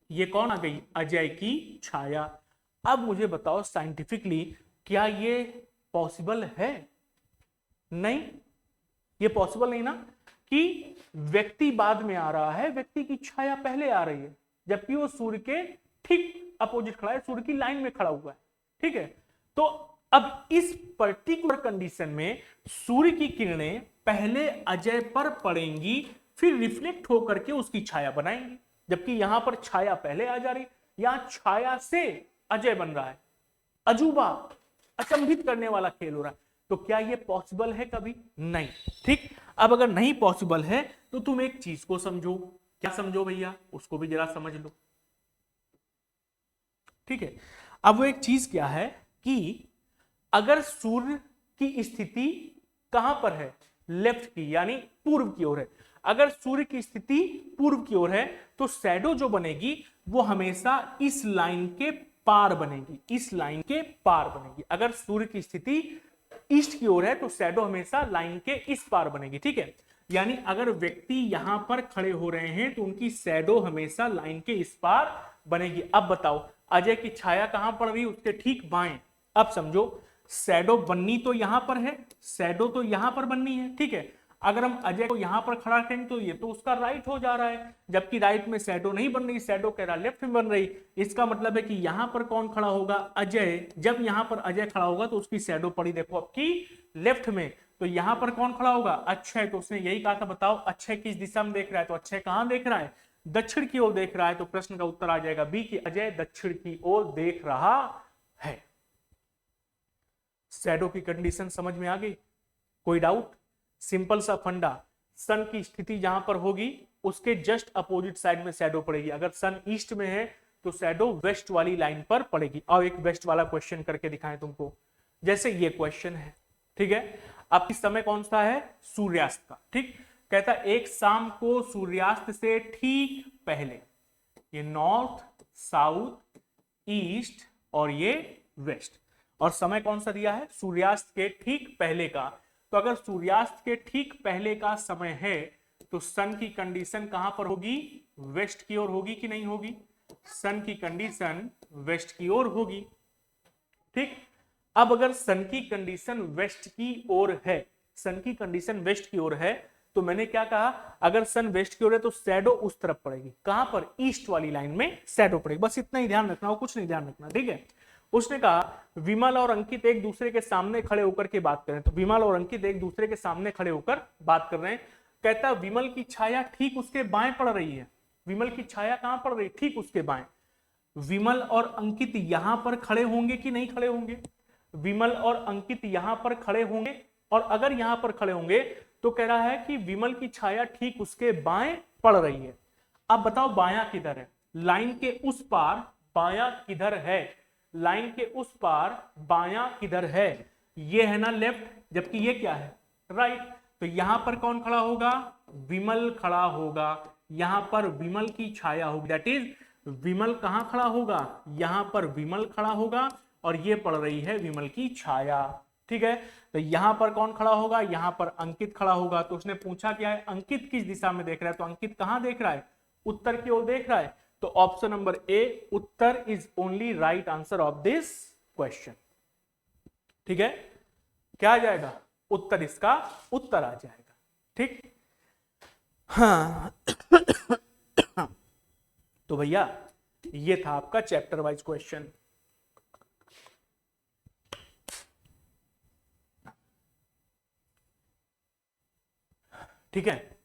ये कौन आ गई, अजय की छाया। अब मुझे बताओ साइंटिफिकली क्या ये पॉसिबल है, नहीं, ये पॉसिबल नहीं ना कि व्यक्ति बाद में आ रहा है, व्यक्ति की छाया पहले आ रही है, जबकि वो सूर्य के ठीक अपोजिट खड़ा है, सूर्य की लाइन में खड़ा हुआ है। ठीक है, तो अब इस पर्टिकुलर कंडीशन में सूर्य की किरणें पहले अजय पर पड़ेंगी, फिर रिफ्लेक्ट होकर के उसकी छाया बनाएंगी, जबकि यहां पर छाया पहले आ जा रही, यहां छाया से अजय बन रहा है। अजूबा, अचंभित करने वाला खेल हो रहा है। तो क्या ये पॉसिबल है कभी, नहीं। ठीक, अब अगर नहीं पॉसिबल है तो तुम एक चीज को समझो। क्या समझो भैया, उसको भी जरा समझ लो। ठीक है, अब वो एक चीज क्या है कि अगर सूर्य की स्थिति कहां पर है, लेफ्ट की यानी पूर्व की ओर है, अगर सूर्य की स्थिति पूर्व की ओर है तो शैडो जो बनेगी वो हमेशा इस लाइन के पार बनेगी, इस लाइन के पार बनेगी। अगर सूर्य की स्थिति ईस्ट की ओर है तो शैडो हमेशा लाइन के इस पार बनेगी। ठीक है, यानी अगर व्यक्ति यहां पर खड़े हो रहे हैं तो उनकी शैडो हमेशा लाइन के इस पार बनेगी। अब बताओ अजय की छाया कहां पड़ रही है, उसके ठीक बाएं। अब समझो शैडो बननी तो यहां पर है, शैडो तो यहां पर बननी है। ठीक है, अगर हम अजय को यहां पर खड़ा करेंगे तो ये तो उसका राइट हो जा रहा है, जबकि राइट में शैडो नहीं बन रही, शैडो कह रहा लेफ्ट में बन रही। इसका मतलब है कि यहां पर कौन खड़ा होगा, अजय। जब यहां पर अजय खड़ा होगा तो उसकी शैडो पड़ी देखो आपकी लेफ्ट में, तो यहां पर कौन खड़ा होगा, अक्षय। तो उसने यही कहा था, बताओ अक्षय किस दिशा में देख रहा है, तो अक्षय कहां देख रहा है, दक्षिण की ओर देख रहा है। तो प्रश्न का उत्तर आ जाएगा बी कि अजय दक्षिण की ओर देख रहा है। शैडो की कंडीशन समझ में आ गई, कोई डाउट? सिंपल सा फंडा, सन की स्थिति जहां पर होगी उसके जस्ट अपोजिट साइड में शैडो पड़ेगी। अगर सन ईस्ट में है तो शैडो वेस्ट वाली लाइन पर पड़ेगी। और एक वेस्ट वाला क्वेश्चन करके दिखाएं तुमको, जैसे ये क्वेश्चन है। ठीक है, अब इस समय कौन सा है, सूर्यास्त का। ठीक, कहता एक शाम को सूर्यास्त से ठीक पहले, ये नॉर्थ, साउथ, ईस्ट और ये वेस्ट, और समय कौन सा दिया है, सूर्यास्त के ठीक पहले का। तो अगर सूर्यास्त के ठीक पहले का समय है तो सन की कंडीशन कहां पर होगी, वेस्ट की ओर होगी कि नहीं होगी, सन की कंडीशन वेस्ट की ओर होगी। ठीक, अब अगर सन की कंडीशन वेस्ट की ओर है, सन की कंडीशन वेस्ट की ओर है, तो मैंने क्या कहा, अगर सन वेस्ट की ओर है तो शैडो उस तरफ पड़ेगी, कहां पर, ईस्ट वाली लाइन में शैडो पड़ेगी। बस इतना ही ध्यान रखना हो, कुछ नहीं ध्यान रखना, ठीक है। उसने कहा विमल और अंकित एक दूसरे के सामने खड़े होकर के बात करें, तो विमल और अंकित एक दूसरे के सामने खड़े होकर बात कर रहे हैं। कहता है विमल की छाया ठीक उसके बाएं पड़ रही है, विमल की छाया कहां पड़ रही है, ठीक उसके बाएं। विमल और अंकित यहां पर खड़े होंगे कि नहीं खड़े होंगे, विमल और अंकित यहां पर खड़े होंगे, और अगर यहां पर खड़े होंगे तो कह रहा है कि विमल की छाया ठीक उसके बाएं पड़ रही है। अब बताओ बायां किधर है, लाइन के उस पार बायां किधर है, लाइन के उस पार बायां किधर है, ये है ना लेफ्ट, जबकि ये क्या है, राइट। तो यहां पर कौन खड़ा होगा, विमल खड़ा होगा, यहां पर विमल की छाया होगी, दैट इज विमल कहां खड़ा होगा, यहां पर विमल खड़ा होगा, और ये पड़ रही है विमल की छाया, ठीक है। तो यहां पर कौन खड़ा होगा, यहां पर अंकित खड़ा होगा। तो उसने पूछा क्या है, अंकित किस दिशा में देख रहा है, तो अंकित कहां देख रहा है, उत्तर की ओर देख रहा है। तो option number A, Uttar is only right answer of this question, ठीक है। क्या आ जाएगा, उत्तर, इसका उत्तर आ जाएगा, ठीक। हाँ तो भैया ये था आपका चैप्टर वाइज क्वेश्चन। ठीक है,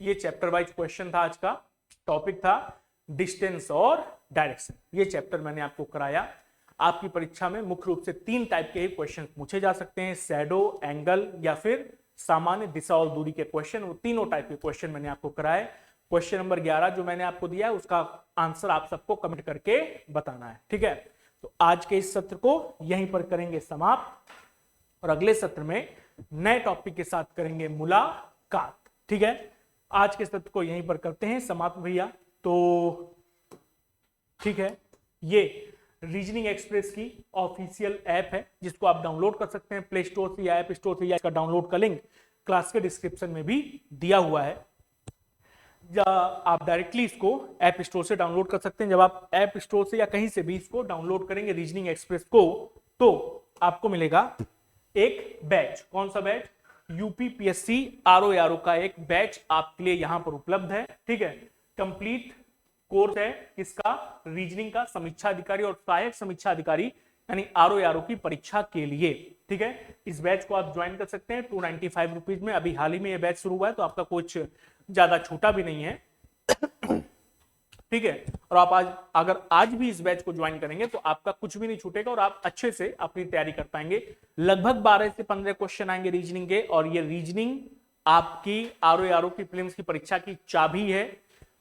ये चैप्टर वाइज क्वेश्चन था, आज का टॉपिक था डिस्टेंस और डायरेक्शन। ये चैप्टर मैंने आपको कराया। आपकी परीक्षा में मुख्य रूप से 3 टाइप के क्वेश्चन पूछे जा सकते हैं, शैडो, एंगल या फिर सामान्य दिशा और दूरी के क्वेश्चन। वो तीनों टाइप के क्वेश्चन मैंने आपको कराए। क्वेश्चन नंबर 11 जो मैंने आपको दिया है उसका आंसर आप सबको कमेंट करके बताना है, ठीक है। तो आज के इस सत्र को यहीं पर करेंगे समाप्त, और अगले सत्र में नए टॉपिक के साथ करेंगे मुलाकात, ठीक है। आज के सत्र को यहीं पर करते हैं समाप्त भैया। तो ठीक है, ये रीजनिंग एक्सप्रेस की ऑफिशियल ऐप है जिसको आप डाउनलोड कर सकते हैं प्ले स्टोर से या ऐप स्टोर से, या इसका डाउनलोड का लिंक क्लास के डिस्क्रिप्शन में भी दिया हुआ है, या आप डायरेक्टली इसको ऐप स्टोर से डाउनलोड कर सकते हैं। जब आप ऐप स्टोर से या कहीं से भी इसको डाउनलोड करेंगे रीजनिंग एक्सप्रेस को, तो आपको मिलेगा एक बैच। कौन सा बैच, यूपीपीएससी आरओ का एक बैच आपके लिए यहां पर उपलब्ध है, ठीक है। कंप्लीट कोर्स है इसका, रीजनिंग का, समीक्षा अधिकारी और सहायक समीक्षा अधिकारी यानी आरओ की परीक्षा के लिए, ठीक है। इस बैच को आप ज्वाइन कर सकते हैं 295 रुपीज में। अभी हाल ही में ये बैच शुरू हुआ है तो आपका कुछ ज्यादा छोटा भी नहीं है, ठीक है। और आप अगर आज भी इस बैच को ज्वाइन करेंगे तो आपका कुछ भी नहीं छूटेगा और आप अच्छे से अपनी तैयारी कर पाएंगे। लगभग 12 से 15 क्वेश्चन आएंगे रीजनिंग के, और ये रीजनिंग आपकी आरओ की प्रीलिम्स की परीक्षा की चाबी है।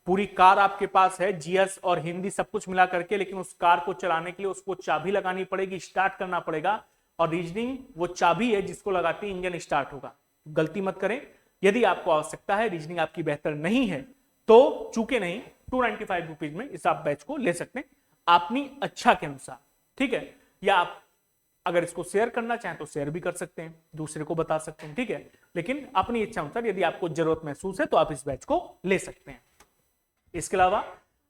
पूरी कार आपके पास है, जीएस और हिंदी सब कुछ मिला करके, लेकिन उस कार को चलाने के लिए उसको चाबी लगानी पड़ेगी, स्टार्ट करना पड़ेगा। और रीजनिंग वो चाबी है जिसको लगाते ही इंजन स्टार्ट होगा। गलती मत करें। यदि आपको आवश्यकता है, रीजनिंग आपकी बेहतर नहीं है, तो चूके नहीं 295 रुपीज में इस आप बैच को ले सकते हैं अपनी अच्छा के अनुसार, ठीक है। या आप अगर इसको शेयर करना चाहें तो शेयर भी कर सकते हैं, दूसरे को बता सकते हैं, ठीक है। लेकिन अपनी इच्छा अनुसार यदि आपको जरूरत महसूस है तो आप इस बैच को ले सकते हैं। इसके अलावा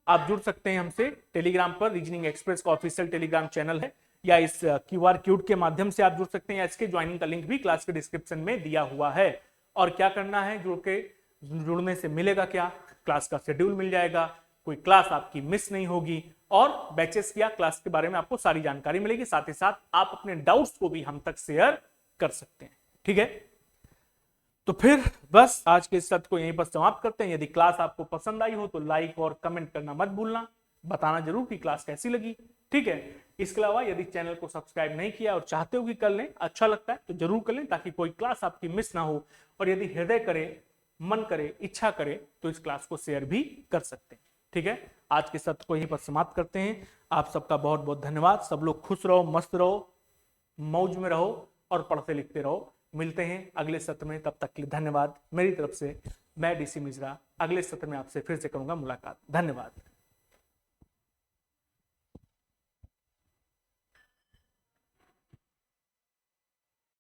आप जुड़ सकते हैं हमसे टेलीग्राम पर, रीजनिंग एक्सप्रेस का ऑफिशियल टेलीग्राम चैनल है, या इस क्यूआर कोड के माध्यम से आप जुड़ सकते हैं, या इसके ज्वाइनिंग का लिंक भी क्लास के डिस्क्रिप्शन में दिया हुआ है। और क्या करना है, जुड़ने से मिलेगा क्या, क्लास का शेड्यूल मिल जाएगा, कोई क्लास आपकी मिस नहीं होगी, और बैचेस या क्लास के बारे में आपको सारी जानकारी मिलेगी। साथ ही साथ आप अपने डाउट्स को भी हम तक शेयर कर सकते हैं, ठीक है। तो फिर बस आज के इस सत्र को यहीं पर समाप्त करते हैं। यदि क्लास आपको पसंद आई हो तो लाइक और कमेंट करना मत भूलना, बताना जरूर कि क्लास कैसी लगी, ठीक है। इसके अलावा यदि चैनल को सब्सक्राइब नहीं किया और चाहते हो कि कर लें, अच्छा लगता है तो जरूर कर लें, ताकि कोई क्लास आपकी मिस ना हो। और यदि हृदय करे, मन करे, इच्छा करे तो इस क्लास को शेयर भी कर सकते हैं, ठीक है। आज के सत्र को यहीं पर समाप्त करते हैं। आप सबका बहुत बहुत धन्यवाद। सब लोग खुश रहो, मस्त रहो, मौज में रहो और पढ़ते लिखते रहो। मिलते हैं अगले सत्र में, तब तक के लिए धन्यवाद। मेरी तरफ से मैं डीसी मिश्रा अगले सत्र में आपसे फिर से करूंगा मुलाकात। धन्यवाद।